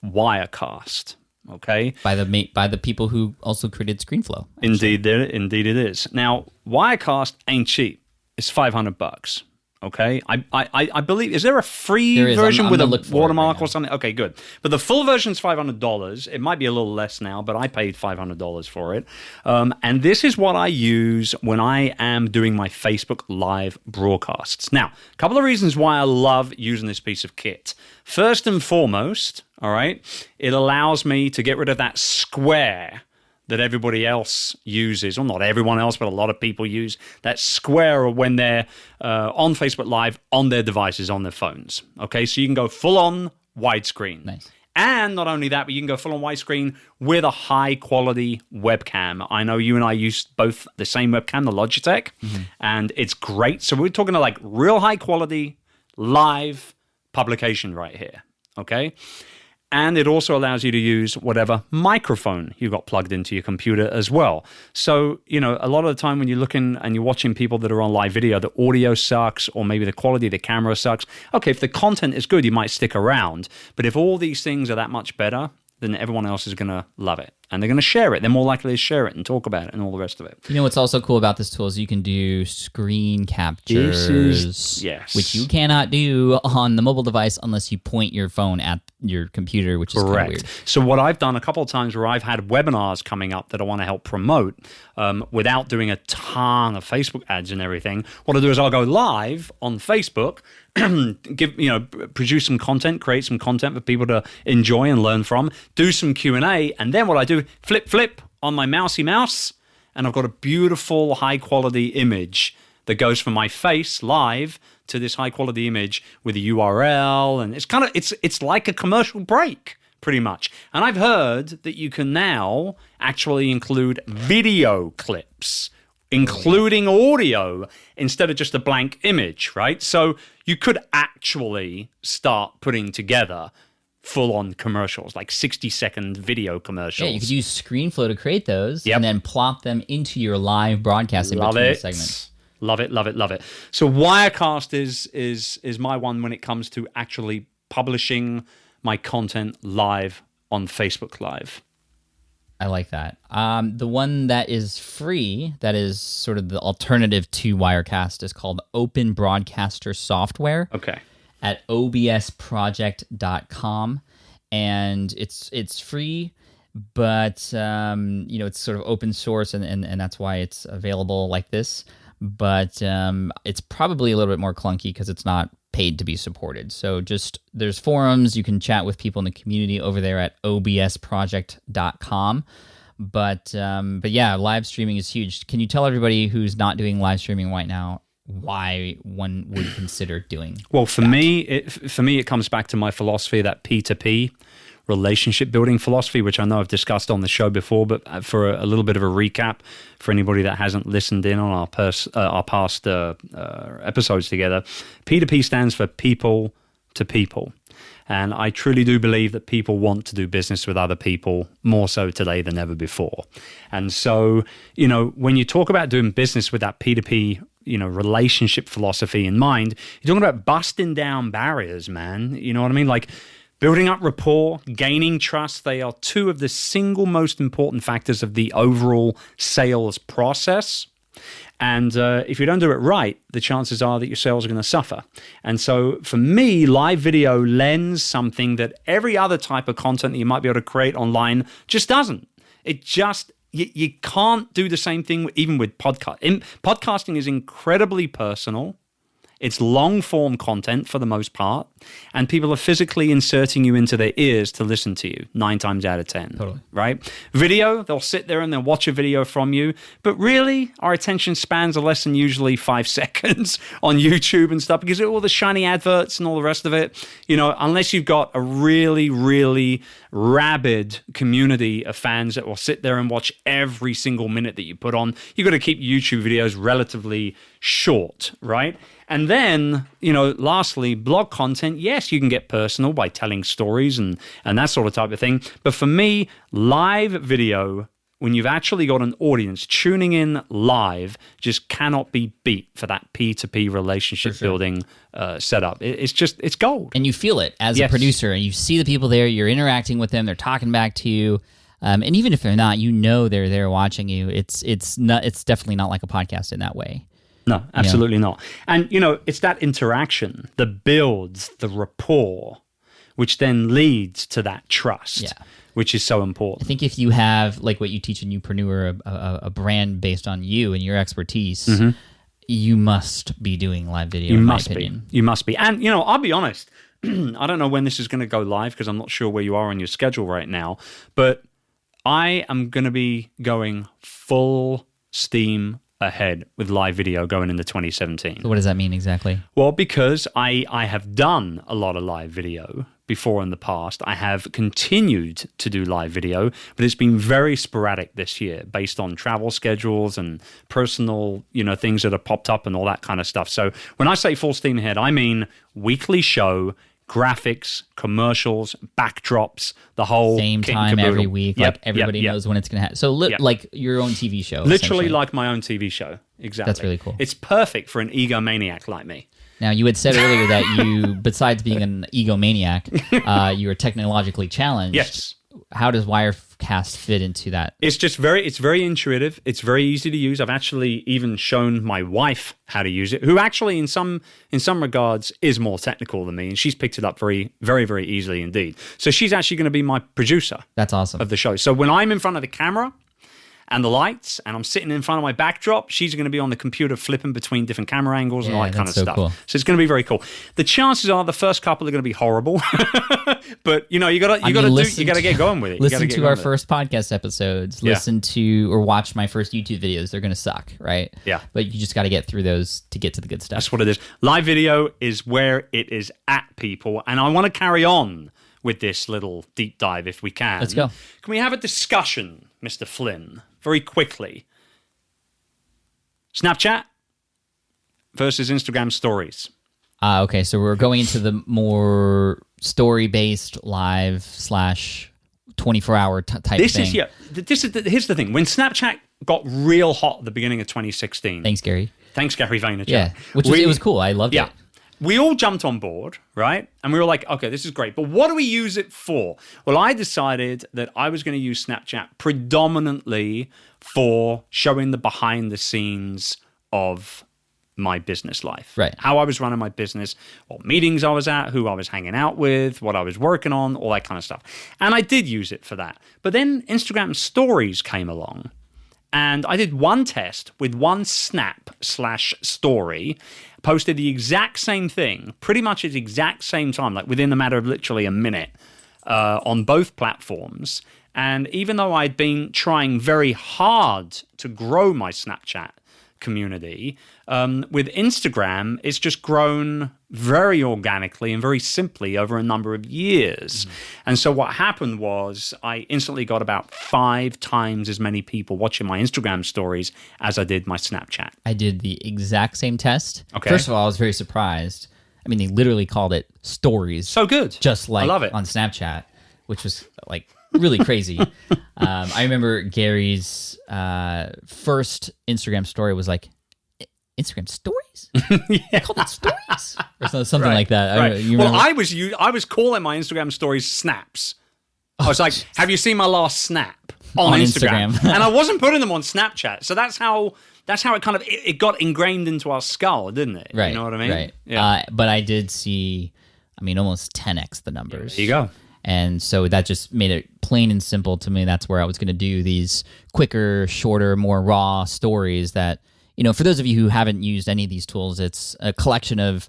Wirecast. Okay, by the people who also created ScreenFlow. Indeed it is. Now, Wirecast ain't cheap. It's $500. Okay, I believe, is there a free version with a watermark or something? Okay, good. But the full version's $500. It might be a little less now, but I paid $500 for it. And this is what I use when I am doing my Facebook Live broadcasts. Now, a couple of reasons why I love using this piece of kit. First and foremost, all right, it allows me to get rid of that square that everybody else uses, or not everyone else, but a lot of people use that square when they're on Facebook Live on their devices, on their phones. Okay, so you can go full on widescreen. Nice. And not only that, but you can go full on widescreen with a high quality webcam. I know you and I use both the same webcam, the Logitech, and it's great. So we're talking like real high quality live publication right here. Okay. And it also allows you to use whatever microphone you got plugged into your computer as well. So, a lot of the time when you're looking and you're watching people that are on live video, the audio sucks, or maybe the quality of the camera sucks. Okay, if the content is good, you might stick around. But if all these things are that much better, then everyone else is going to love it. And they're going to share it. They're more likely to share it and talk about it and all the rest of it. You know what's also cool about this tool is you can do screen captures, yes, which you cannot do on the mobile device unless you point your phone at your computer, which is kind of weird. So what I've done a couple of times where I've had webinars coming up that I want to help promote without doing a ton of Facebook ads and everything, what I do is I'll go live on Facebook, produce some content, create some content for people to enjoy and learn from, do some Q&A, and then what I do, flip on my mousey mouse, and I've got a beautiful high quality image that goes from my face live to this high quality image with a URL, and it's like a commercial break pretty much. And I've heard that you can now actually include video clips, including audio, instead of just a blank image, right? So you could actually start putting together full-on commercials, like 60-second video commercials. Yeah, you could use ScreenFlow to create those, and then plop them into your live broadcast in between segments. Love it. So Wirecast is my one when it comes to actually publishing my content live on Facebook Live. I like that. The one that is free, that is sort of the alternative to Wirecast, is called Open Broadcaster Software. Okay. At obsproject.com, and it's free, but it's sort of open source, and that's why it's available like this. But it's probably a little bit more clunky because it's not paid to be supported. So there's forums, you can chat with people in the community over there at obsproject.com. But yeah, live streaming is huge. Can you tell everybody who's not doing live streaming right now why one would consider doing? Well, for me, it comes back to my philosophy, that P2P relationship building philosophy, which I know I've discussed on the show before, but for a little bit of a recap for anybody that hasn't listened in on our past episodes together, P2P stands for people to people. And I truly do believe that people want to do business with other people more so today than ever before. And so, when you talk about doing business with that P2P, relationship philosophy in mind, you're talking about busting down barriers, man. You know what I mean? Like building up rapport, gaining trust. They are two of the single most important factors of the overall sales process. And if you don't do it right, the chances are that your sales are going to suffer. And so for me, live video lends something that every other type of content that you might be able to create online just doesn't. It just, you can't do the same thing even with podcast. Podcasting is incredibly personal. It's long-form content for the most part, and people are physically inserting you into their ears to listen to you 9 times out of 10. Totally. Right? Video, they'll sit there and they'll watch a video from you, but really, our attention spans are less than usually 5 seconds on YouTube and stuff because of all the shiny adverts and all the rest of it. Unless you've got a really, really rabid community of fans that will sit there and watch every single minute that you put on, you've got to keep YouTube videos relatively short, right? And then, lastly, blog content. Yes, you can get personal by telling stories and that sort of type of thing. But for me, live video, when you've actually got an audience tuning in live, just cannot be beat for that P2P relationship building setup. It's gold. And you feel it as a producer, and you see the people there, you're interacting with them, they're talking back to you. And even if they're not, they're there watching you. It's definitely not like a podcast in that way. No, absolutely not. And, it's that interaction that builds the rapport, which then leads to that trust, which is so important. I think if you have, like what you teach a newpreneur, a brand based on you and your expertise, you must be doing live video, in my opinion. You must be. And, I'll be honest, I don't know when this is going to go live because I'm not sure where you are on your schedule right now, but I am going to be going full steam ahead with live video going into 2017. So what does that mean exactly? Well, because I have done a lot of live video before in the past. I have continued to do live video, but it's been very sporadic this year based on travel schedules and personal, things that have popped up and all that kind of stuff. So when I say full steam ahead, I mean weekly show, graphics, commercials, backdrops, the whole same time every week. Like everybody knows when it's going to happen. So like your own TV show. Literally like my own TV show. Exactly. That's really cool. It's perfect for an egomaniac like me. Now, you had said earlier that you, besides being an egomaniac, you are technologically challenged. Yes. How does Wirecast fit into that? It's very intuitive. It's very easy to use. I've actually even shown my wife how to use it, who actually in some regards is more technical than me, and she's picked it up very, very, very easily indeed. So she's actually going to be my producer. That's awesome. Of the show. So when I'm in front of the camera and the lights, and I'm sitting in front of my backdrop, she's going to be on the computer flipping between different camera angles and all that kind of stuff. Cool. So it's going to be very cool. The chances are the first couple are going to be horrible, but you got to get going with it. Listen to our first podcast episodes. Listen to or watch my first YouTube videos. They're going to suck, right? Yeah. But you just got to get through those to get to the good stuff. That's what it is. Live video is where it is at, people, and I want to carry on with this little deep dive if we can. Let's go. Can we have a discussion, Mr. Flynn? Very quickly. Snapchat versus Instagram stories. Okay, so we're going into the more story-based live / 24-hour type thing. Here's the thing. When Snapchat got real hot at the beginning of 2016. Thanks, Gary. Thanks, Gary Vaynerchuk. Yeah, it was cool. I loved it. We all jumped on board, right? And we were like, okay, this is great. But what do we use it for? Well, I decided that I was going to use Snapchat predominantly for showing the behind the scenes of my business life. Right. How I was running my business, what meetings I was at, who I was hanging out with, what I was working on, all that kind of stuff. And I did use it for that. But then Instagram stories came along. And I did one test with one snap/story, posted the exact same thing, pretty much at the exact same time, like within a matter of literally a minute, on both platforms. And even though I'd been trying very hard to grow my Snapchat community, with Instagram, it's just grown very organically and very simply over a number of years. And so what happened was I instantly got about 5 times as many people watching my Instagram stories as I did my Snapchat. I did the exact same test. Okay. First of all, I was very surprised. I mean, they literally called it stories. So good. Just like I love it. on Snapchat, which was like really crazy. I remember Gary's first Instagram story was like, Instagram stories? They called it stories? Or something like that. Right. You Well, remember? I was calling my Instagram stories snaps. I was like, have you seen my last snap on Instagram? And I wasn't putting them on Snapchat. So that's how it kind of it got ingrained into our skull, didn't it? Right. You know what I mean? Right. Yeah. But I did see, almost 10x the numbers. There you go. And so that just made it plain and simple to me. That's where I was going to do these quicker, shorter, more raw stories that, for those of you who haven't used any of these tools, it's a collection of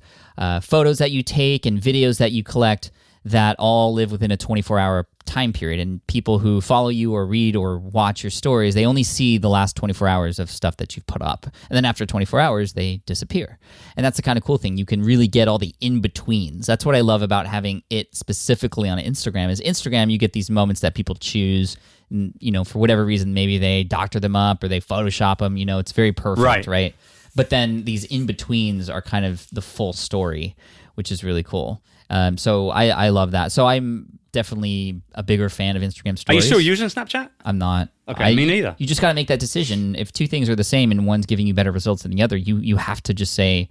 photos that you take and videos that you collect that all live within a 24-hour time period. And people who follow you or read or watch your stories, they only see the last 24 hours of stuff that you've put up. And then after 24 hours, they disappear. And that's the kind of cool thing. You can really get all the in-betweens. That's what I love about having it specifically on Instagram is Instagram, you get these moments that people choose. For whatever reason, maybe they doctor them up or they Photoshop them. It's very perfect, right? But then these in-betweens are kind of the full story, which is really cool. So I love that. So I'm definitely a bigger fan of Instagram stories. Are you still using Snapchat? I'm not. Okay, me neither. You just got to make that decision. If two things are the same and one's giving you better results than the other, you have to just say,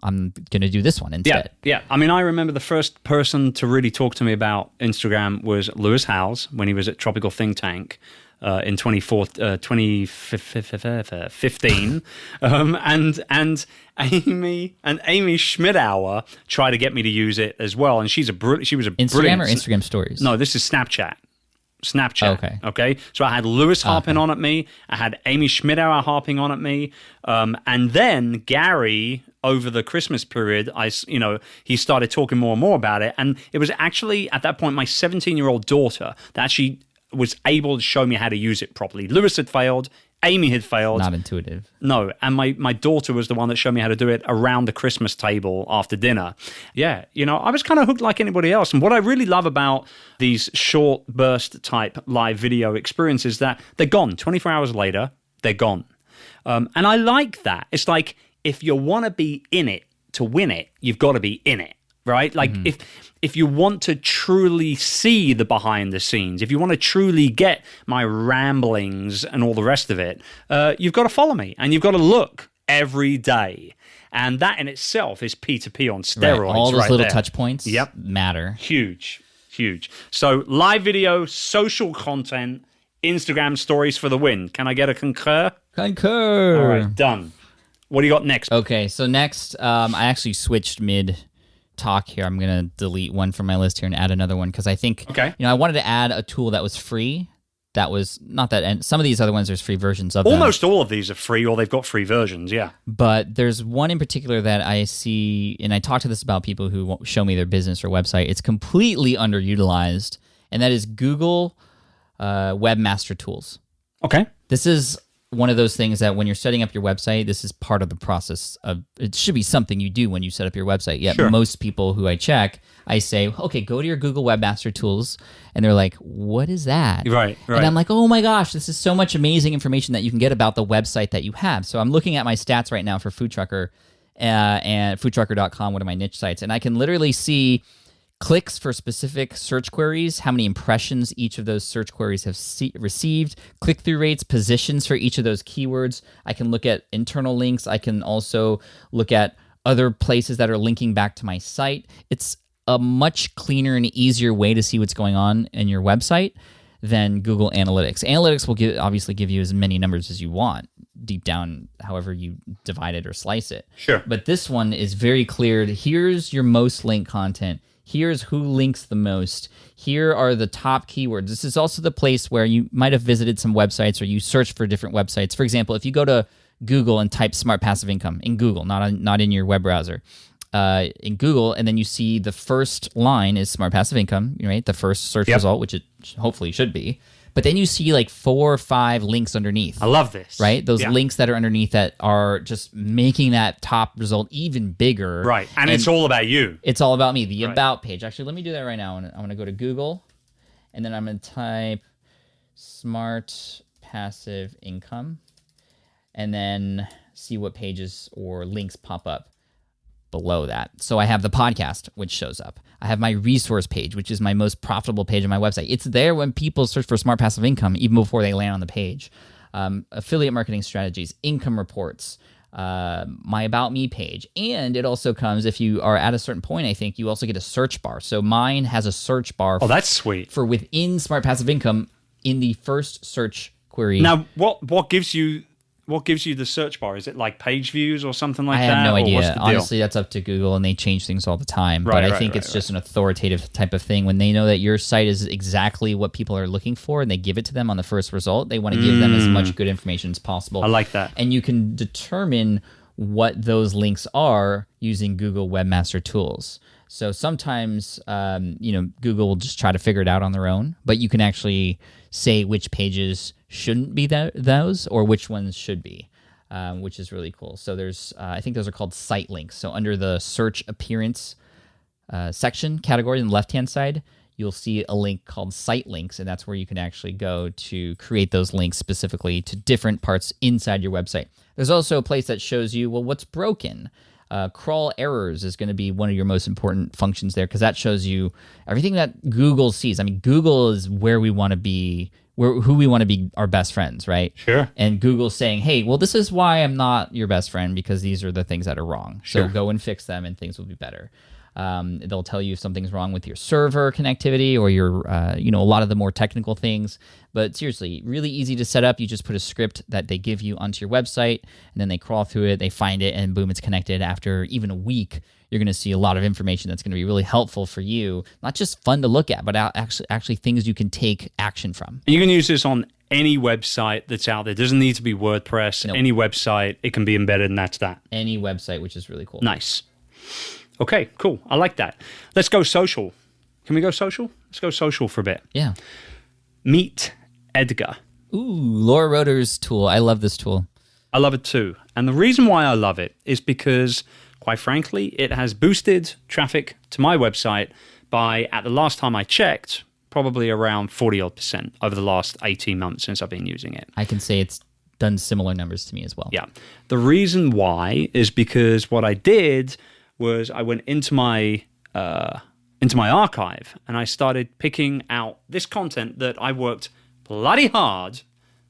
I'm going to do this one instead. Yeah. I remember the first person to really talk to me about Instagram was Lewis Howes when he was at Tropical Think Tank in 2015. And Amy Schmidauer tried to get me to use it as well. And she was a Instagram brilliant... or Instagram stories? No, this is Snapchat. Okay. So I had Lewis harping on at me. I had Amy Schmidauer harping on at me. And then Gary, over the Christmas period, he started talking more and more about it. And it was actually, at that point, my 17-year-old daughter that actually was able to show me how to use it properly. Lewis had failed. Amy had failed. Not intuitive. No, and my daughter was the one that showed me how to do it around the Christmas table after dinner. Yeah, I was kind of hooked like anybody else. And what I really love about these short burst type live video experiences that they're gone. 24 hours later, they're gone. And I like that. It's like if you want to be in it to win it, you've got to be in it. Right? Like if you want to truly see the behind the scenes, if you want to truly get my ramblings and all the rest of it, you've got to follow me and you've got to look every day. And that in itself is P2P on steroids. Right. All those right little there. touch points matter. Huge. So live video, social content, Instagram stories for the win. Can I get a concur? Concur. All right, done. What do you got next? Okay, so next, I actually switched mid-talk here. I'm going to delete one from my list here and add another one because I think, I wanted to add a tool that was free. That was not that, and some of these other ones, there's free versions of them. Almost all of these are free or they've got free versions, yeah. But there's one in particular that I see, and I talk to this about people who show me their business or website. It's completely underutilized, and that is Google Webmaster Tools. Okay. This is one of those things that when you're setting up your website, this is part of the process of, it should be something you do when you set up your website. Yet most people who I check, I say, okay, go to your Google Webmaster Tools. And they're like, what is that? Right. And I'm like, oh my gosh, this is so much amazing information that you can get about the website that you have. So I'm looking at my stats right now for Food Trucker and foodtrucker.com, one of my niche sites. And I can literally see clicks for specific search queries, how many impressions each of those search queries have received, click-through rates, positions for each of those keywords. I can look at internal links. I can also look at other places that are linking back to my site. It's a much cleaner and easier way to see what's going on in your website than Google Analytics. Analytics will obviously give you as many numbers as you want, deep down, however you divide it or slice it. Sure. But this one is very clear. Here's your most linked content. Here's who links the most. Here are the top keywords. This is also the place where you might have visited some websites or you search for different websites. For example, if you go to Google and type Smart Passive Income in Google, not in your web browser, in Google, and then you see the first line is Smart Passive Income, right? The first search result, which it hopefully should be. But then you see like 4 or 5 links underneath. I love this. Right? Those links that are underneath that are just making that top result even bigger. Right. And it's all about you. It's all about me. The About page. Actually, let me do that right now. I'm going to go to Google, and then I'm going to type Smart Passive Income, and then see what pages or links pop up below that. So I have the podcast, which shows up. I have my resource page, which is my most profitable page on my website. It's there when people search for Smart Passive Income, even before they land on the page. Affiliate marketing strategies, income reports, my About Me page. And it also comes, if you are at a certain point, I think, you also get a search bar. So mine has a search bar. Oh, that's sweet. For within Smart Passive Income in the first search query. Now, what gives you the search bar? Is it like page views or something like that? I have no or idea. what's the deal? Honestly, that's up to Google, and they change things all the time. Right, but I right, think right, it's just an authoritative type of thing. When they know that your site is exactly what people are looking for, and they give it to them on the first result, they want to give them as much good information as possible. I like that. And you can determine what those links are using Google Webmaster Tools. So sometimes, Google will just try to figure it out on their own, but you can actually say which pages shouldn't be those or which ones should be. Which is really cool. So there's, I think those are called site links. So under the search appearance section category on the left-hand side, you'll see a link called site links, and that's where you can actually go to create those links specifically to different parts inside your website. There's also a place that shows you, well, what's broken. Crawl errors is going to be one of your most important functions there, because that shows you everything that Google sees. I mean, Google is where we want to be, who we want to be our best friends, right? Sure. And Google's saying, hey, well, this is why I'm not your best friend, because these are the things that are wrong. Sure. So go and fix them and things will be better. They'll tell you if something's wrong with your server connectivity or your, a lot of the more technical things. But seriously, really easy to set up. You just put a script that they give you onto your website, and then they crawl through it, they find it, and boom, it's connected. After even a week, you're going to see a lot of information that's going to be really helpful for you. Not just fun to look at, but actually things you can take action from. You can use this on any website that's out there. It doesn't need to be WordPress. Nope. Any website, it can be embedded, and that's that. Any website, which is really cool. Nice. Okay, cool. I like that. Let's go social. Can we go social? Let's go social for a bit. Yeah. Meet Edgar. Ooh, Laura Roeder's tool. I love this tool. I love it too. And the reason why I love it is because, quite frankly, it has boosted traffic to my website by, at the last time I checked, probably around 40% over the last 18 months since I've been using it. I can say it's done similar numbers to me as well. Yeah. The reason why is because what I did was I went into my archive and I started picking out this content that I worked bloody hard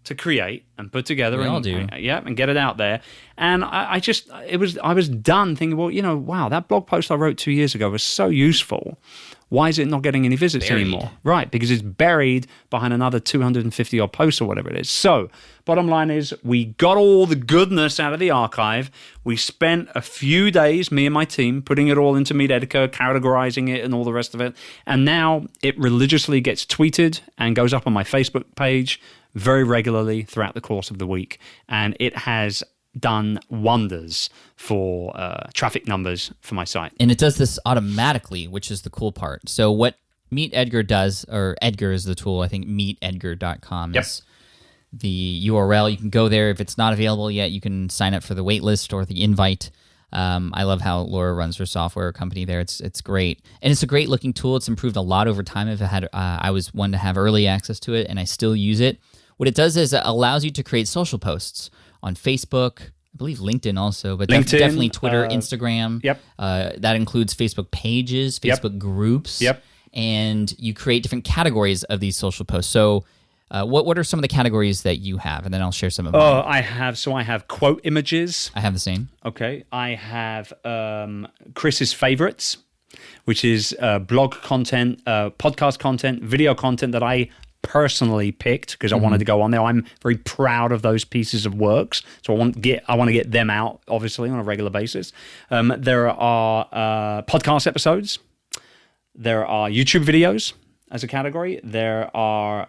to create and put together. We all and do. And get it out there. And I was done thinking, well, wow, that blog post I wrote 2 years ago was so useful. Why is it not getting any visits anymore? Right, because it's buried behind another 250 odd posts or whatever it is. So, bottom line is, we got all the goodness out of the archive. We spent a few days, me and my team, putting it all into Meet Edgar, categorizing it and all the rest of it. And now it religiously gets tweeted and goes up on my Facebook page very regularly throughout the course of the week. And it has done wonders for traffic numbers for my site. And it does this automatically, which is the cool part. So what Meet Edgar does, or Edgar is the tool, I think meetedgar.com is the URL. You can go there. If it's not available yet, you can sign up for the wait list or the invite. I love how Laura runs her software company there. It's great. And it's a great looking tool. It's improved a lot over time. I was one to have early access to it, and I still use it. What it does is it allows you to create social posts on Facebook, I believe LinkedIn also, but LinkedIn, definitely Twitter, Instagram. Yep. That includes Facebook pages, Facebook groups. Yep. And you create different categories of these social posts. So what are some of the categories that you have? And then I'll share some of mine. I have quote images. I have the same. Okay. I have Chris's favorites, which is blog content, podcast content, video content that I personally picked because I wanted to go on there. I'm very proud of those pieces of works, so I want to get them out obviously on a regular basis. There are podcast episodes. There are YouTube videos as a category. There are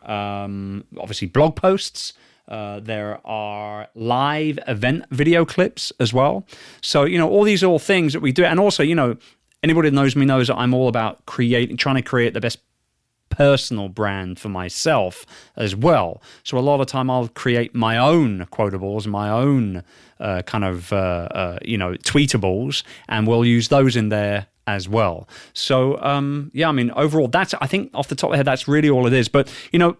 obviously blog posts. There are live event video clips as well. So all these are all things that we do, and also anybody that knows me knows that I'm all about trying to create the best personal brand for myself as well. So a lot of time I'll create my own quotables, my own tweetables, and we'll use those in there as well. So, overall, I think off the top of my head, that's really all it is. But,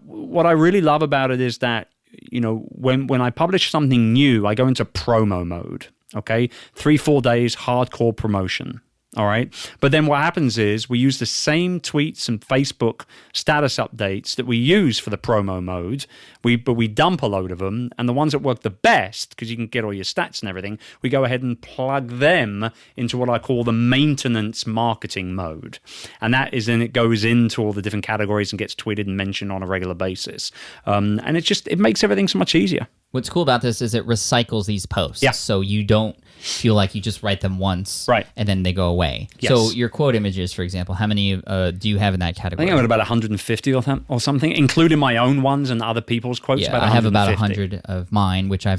what I really love about it is that, when I publish something new, I go into promo mode, okay? 3-4 days, hardcore promotion. All right. But then what happens is we use the same tweets and Facebook status updates that we use for the promo mode. But we dump a load of them. And the ones that work the best, because you can get all your stats and everything, we go ahead and plug them into what I call the maintenance marketing mode. And that is then it goes into all the different categories and gets tweeted and mentioned on a regular basis. And it makes everything so much easier. What's cool about this is it recycles these posts. Yeah. So you don't feel like you just write them once right. and then they go away. Yes. So your quote images, for example, how many do you have in that category? I think I've got about 150 or something, including my own ones and other people's quotes. Yeah, I have about 100 of mine, which I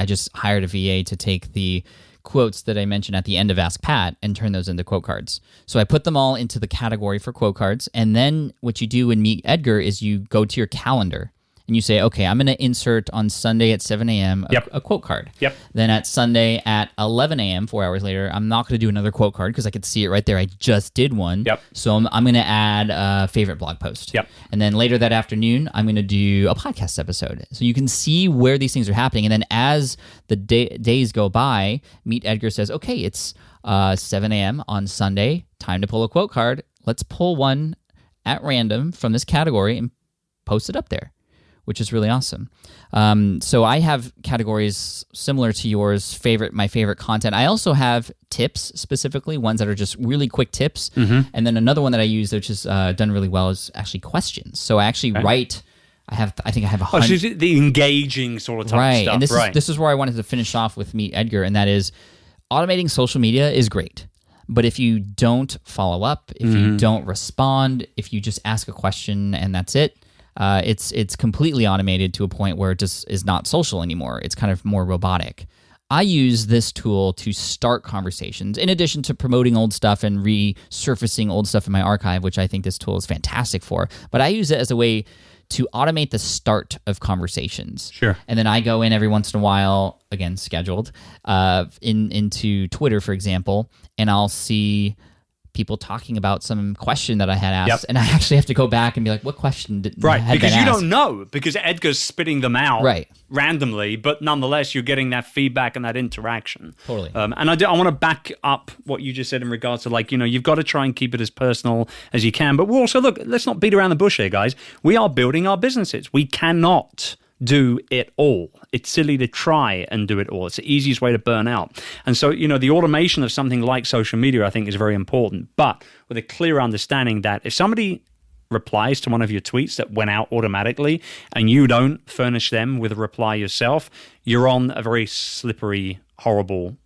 just hired a VA to take the quotes that I mentioned at the end of Ask Pat and turn those into quote cards. So I put them all into the category for quote cards. And then what you do in Meet Edgar is you go to your calendar and you say, okay, I'm going to insert on Sunday at 7 a.m. a quote card. Yep. Then at Sunday at 11 a.m., 4 hours later, I'm not going to do another quote card because I could see it right there. I just did one. Yep. So I'm going to add a favorite blog post. Yep. And then later that afternoon, I'm going to do a podcast episode. So you can see where these things are happening. And then as the days go by, Meet Edgar says, okay, it's 7 a.m. on Sunday. Time to pull a quote card. Let's pull one at random from this category and post it up there, which is really awesome. So I have categories similar to yours, my favorite content. I also have tips, specifically, ones that are just really quick tips. Mm-hmm. And then another one that I use, which is done really well, is actually questions. So I actually write, I think I have 100. So the engaging sort of type stuff. And this is where I wanted to finish off with Meet Edgar, and that is automating social media is great. But if you don't follow up, if you don't respond, if you just ask a question and that's it, it's completely automated to a point where it just is not social anymore. It's kind of more robotic. I use this tool to start conversations, in addition to promoting old stuff and resurfacing old stuff in my archive, which I think this tool is fantastic for. But I use it as a way to automate the start of conversations. Sure. And then I go in every once in a while, again, scheduled, into Twitter, for example, and I'll see people talking about some question that I had asked, and I actually have to go back and be like, what question had because been you asked? don't know, because Edgar's spitting them out randomly, but nonetheless, you're getting that feedback and that interaction. Totally. And I want to back up what you just said in regards to, like, you've got to try and keep it as personal as you can, but we're also, look, let's not beat around the bush here, guys. We are building our businesses. We cannot do it all. It's silly to try and do it all. It's the easiest way to burn out. And so, the automation of something like social media, I think, is very important, but with a clear understanding that if somebody replies to one of your tweets that went out automatically and you don't furnish them with a reply yourself, you're on a very slippery, horrible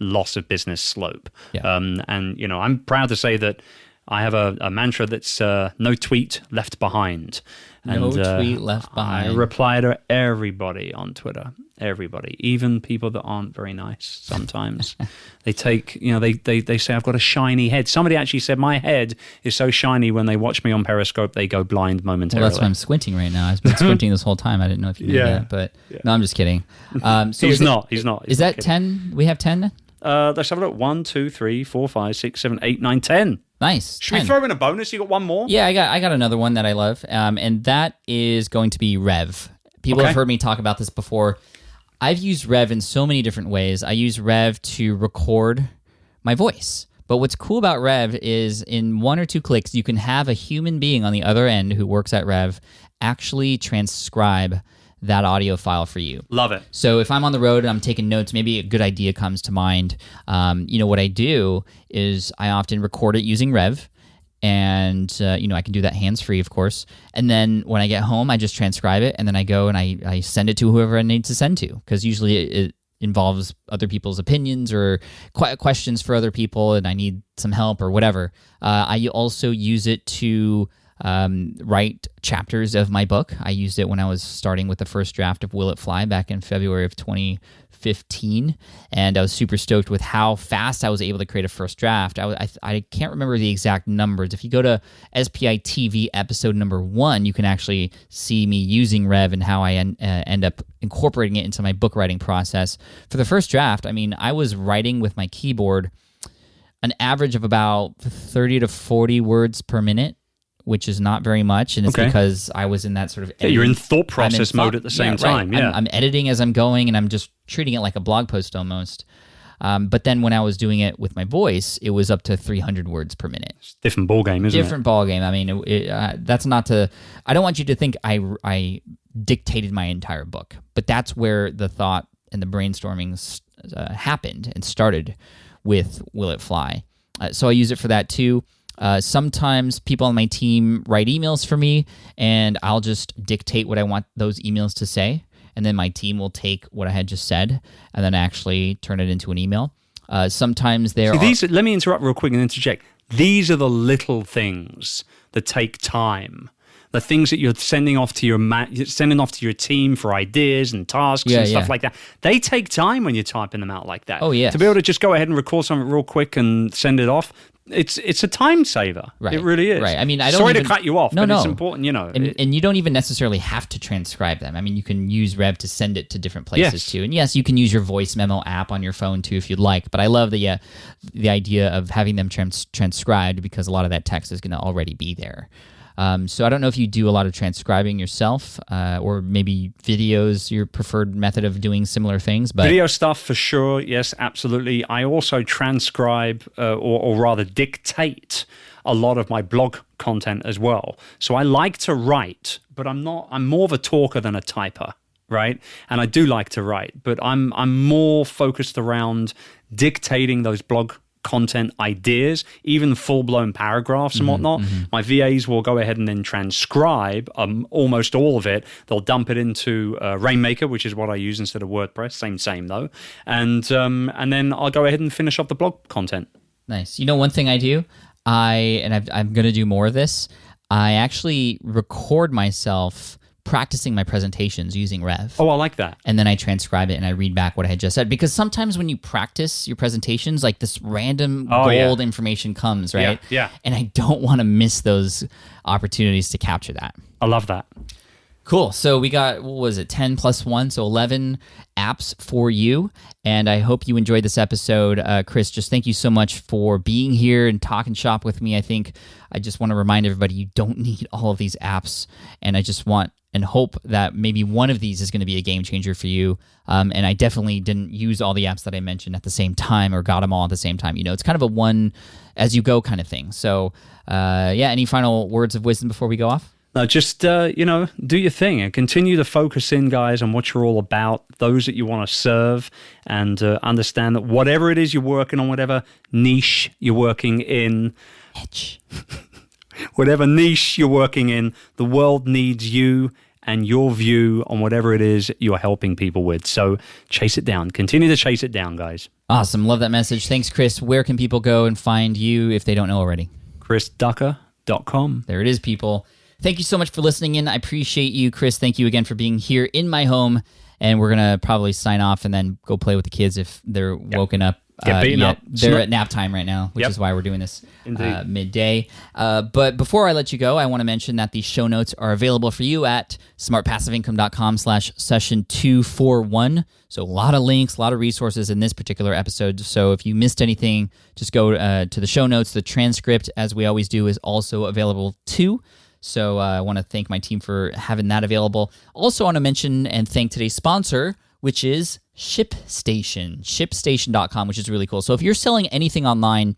loss of business slope. Yeah. I'm proud to say that I have a mantra that's no tweet left behind. No tweet left behind. I reply to everybody on Twitter. Everybody, even people that aren't very nice. Sometimes they take, they say I've got a shiny head. Somebody actually said my head is so shiny when they watch me on Periscope they go blind momentarily. Well, that's why I'm squinting right now. I've been squinting this whole time. I didn't know if you knew that, but no, I'm just kidding. So he's not. Is that 10? We have 10. Let's have a look. 1, 2, 3, 4, 5, 6, 7, 8, 9, 10. Nice. Should we throw in a bonus? You got one more? Yeah, I got another one that I love, and that is going to be Rev. People have heard me talk about this before. I've used Rev in so many different ways. I use Rev to record my voice. But what's cool about Rev is in 1 or 2 clicks, you can have a human being on the other end who works at Rev actually transcribe that audio file for you. Love it. So if I'm on the road and I'm taking notes, maybe a good idea comes to mind. What I do is I often record it using Rev, and I can do that hands-free, of course. And then when I get home, I just transcribe it, and then I go and I send it to whoever I need to send to, because usually it involves other people's opinions or questions for other people, and I need some help or whatever. I also use it to write chapters of my book. I used it when I was starting with the first draft of Will It Fly back in February of 2015, and I was super stoked with how fast I was able to create a first draft. I can't remember the exact numbers. If you go to SPI TV episode number 1, you can actually see me using Rev and how I end up incorporating it into my book writing process. For the first draft, I mean, I was writing with my keyboard an average of about 30 to 40 words per minute, which is not very much, and it's because I was in that sort of editing. You're in thought process mode at the same time. Right. Yeah, I'm editing as I'm going, and I'm just treating it like a blog post almost. But then when I was doing it with my voice, it was up to 300 words per minute. It's a different ball game, isn't it? Different ball game. I mean, that's not to. I don't want you to think I dictated my entire book, but that's where the thought and the brainstorming happened and started with Will It Fly. So I use it for that too. Sometimes people on my team write emails for me, and I'll just dictate what I want those emails to say, and then my team will take what I had just said and then actually turn it into an email. Sometimes let me interrupt real quick and interject. These are the little things that take time. The things that you're sending off to your team for ideas and tasks and stuff like that. They take time when you're typing them out like that. Oh, yes. To be able to just go ahead and record something real quick and send it off, it's a time saver. Right. It really is. Right. I mean, Sorry to cut you off, but no. it's important, And you don't even necessarily have to transcribe them. I mean, you can use Rev to send it to different places too. And yes, you can use your voice memo app on your phone too if you'd like. But I love the idea of having them transcribed, because a lot of that text is going to already be there. So I don't know if you do a lot of transcribing yourself, or maybe videos, your preferred method of doing similar things. But video stuff for sure, yes, absolutely. I also transcribe, or rather dictate, a lot of my blog content as well. So I like to write, but I'm more of a talker than a typer, right? And I do like to write, but I'm more focused around dictating those blog content ideas, even full-blown paragraphs and whatnot. My VAs will go ahead and then transcribe almost all of it. They'll dump it into Rainmaker, which is what I use instead of WordPress. Same though. And then I'll go ahead and finish up the blog content. Nice. You know, one thing I do, I'm going to do more of this. I actually record myself practicing my presentations using Rev. Oh, I like that. And then I transcribe it and I read back what I had just said. Because sometimes when you practice your presentations, like this random gold information comes, right? Yeah. And I don't want to miss those opportunities to capture that. I love that. Cool. So we got, what was it, 10 plus 1, so 11 apps for you. And I hope you enjoyed this episode. Chris, just thank you so much for being here and talking shop with me. I just want to remind everybody you don't need all of these apps. And I just want and hope that maybe one of these is going to be a game changer for you. And I definitely didn't use all the apps that I mentioned at the same time or got them all at the same time. You know, it's kind of a one as you go kind of thing. So, any final words of wisdom before we go off? No, just, do your thing and continue to focus in, guys, on what you're all about, those that you want to serve, and understand that whatever it is you're working on, whatever niche you're working in, whatever niche you're working in, the world needs you and your view on whatever it is you're helping people with. So chase it down. Continue to chase it down, guys. Awesome. Love that message. Thanks, Chris. Where can people go and find you if they don't know already? chrisducker.com. There it is, people. Thank you so much for listening in. I appreciate you, Chris. Thank you again for being here in my home. And we're going to probably sign off and then go play with the kids if they're woken up. Up. They're at nap time right now, which is why we're doing this midday. But before I let you go, I want to mention that the show notes are available for you at smartpassiveincome.com/session241. So a lot of links, a lot of resources in this particular episode. So if you missed anything, just go to the show notes. The transcript, as we always do, is also available too. So I want to thank my team for having that available. Also want to mention and thank today's sponsor, which is ShipStation, ShipStation.com, which is really cool. So if you're selling anything online,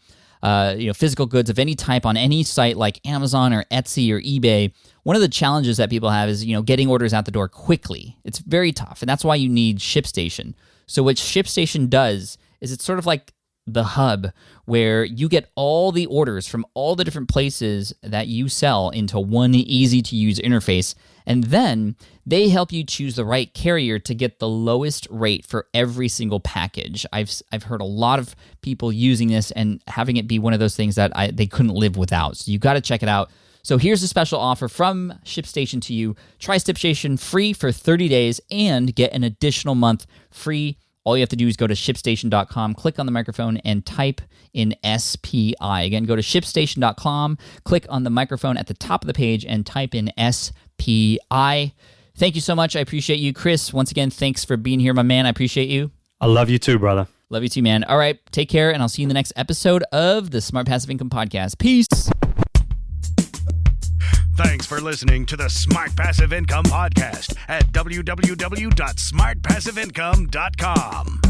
physical goods of any type on any site like Amazon or Etsy or eBay, one of the challenges that people have is, getting orders out the door quickly. It's very tough, and that's why you need ShipStation. So what ShipStation does is it's sort of like the hub where you get all the orders from all the different places that you sell into one easy-to-use interface, and then they help you choose the right carrier to get the lowest rate for every single package. I've heard a lot of people using this and having it be one of those things that they couldn't live without. So you got to check it out. So here's a special offer from ShipStation to you. Try ShipStation free for 30 days and get an additional month free. All you have to do is go to ShipStation.com, click on the microphone, and type in SPI. Again, go to ShipStation.com, click on the microphone at the top of the page, and type in SPI. Thank you so much. I appreciate you. Chris, once again, thanks for being here, my man. I appreciate you. I love you too, brother. Love you too, man. All right, take care, and I'll see you in the next episode of the Smart Passive Income Podcast. Peace. Thanks for listening to the Smart Passive Income Podcast at www.smartpassiveincome.com.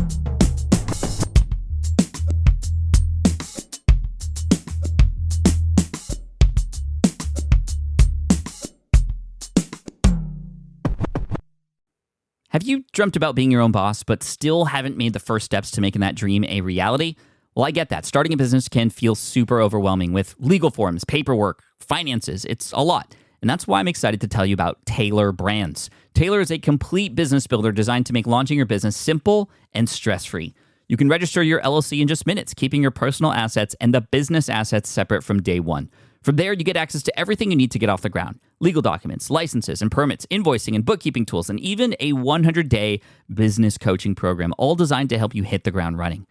Have you dreamt about being your own boss, but still haven't made the first steps to making that dream a reality? Well, I get that. Starting a business can feel super overwhelming with legal forms, paperwork, finances. It's a lot. And that's why I'm excited to tell you about Taylor Brands. Taylor is a complete business builder designed to make launching your business simple and stress-free. You can register your LLC in just minutes, keeping your personal assets and the business assets separate from day one. From there, you get access to everything you need to get off the ground. Legal documents, licenses and permits, invoicing and bookkeeping tools, and even a 100-day business coaching program, all designed to help you hit the ground running.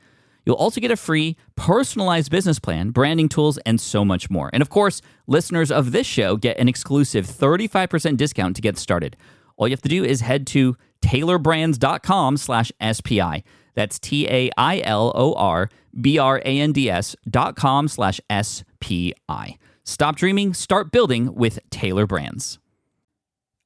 You'll also get a free personalized business plan, branding tools, and so much more. And of course, listeners of this show get an exclusive 35% discount to get started. All you have to do is head to taylorbrands.com/SPI. That's TAILORBRANDS.com/SPI. Stop dreaming, start building with Taylor Brands.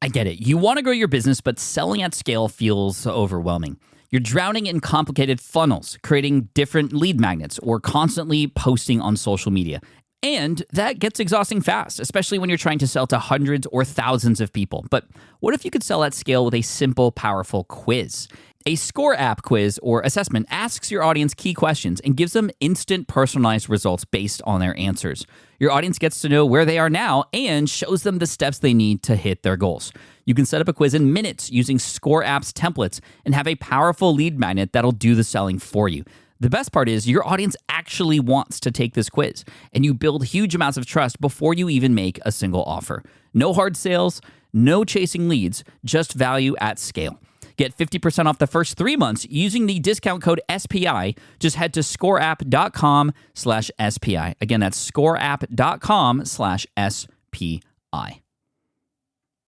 I get it. You want to grow your business, but selling at scale feels overwhelming. You're drowning in complicated funnels, creating different lead magnets, or constantly posting on social media. And that gets exhausting fast, especially when you're trying to sell to hundreds or thousands of people. But what if you could sell at scale with a simple, powerful quiz? A score app quiz or assessment asks your audience key questions and gives them instant personalized results based on their answers. Your audience gets to know where they are now and shows them the steps they need to hit their goals. You can set up a quiz in minutes using Score App's templates and have a powerful lead magnet that'll do the selling for you. The best part is your audience actually wants to take this quiz, and you build huge amounts of trust before you even make a single offer. No hard sales, no chasing leads, just value at scale. Get 50% off the first 3 months using the discount code SPI. Just head to scoreapp.com/SPI. Again, that's scoreapp.com/SPI.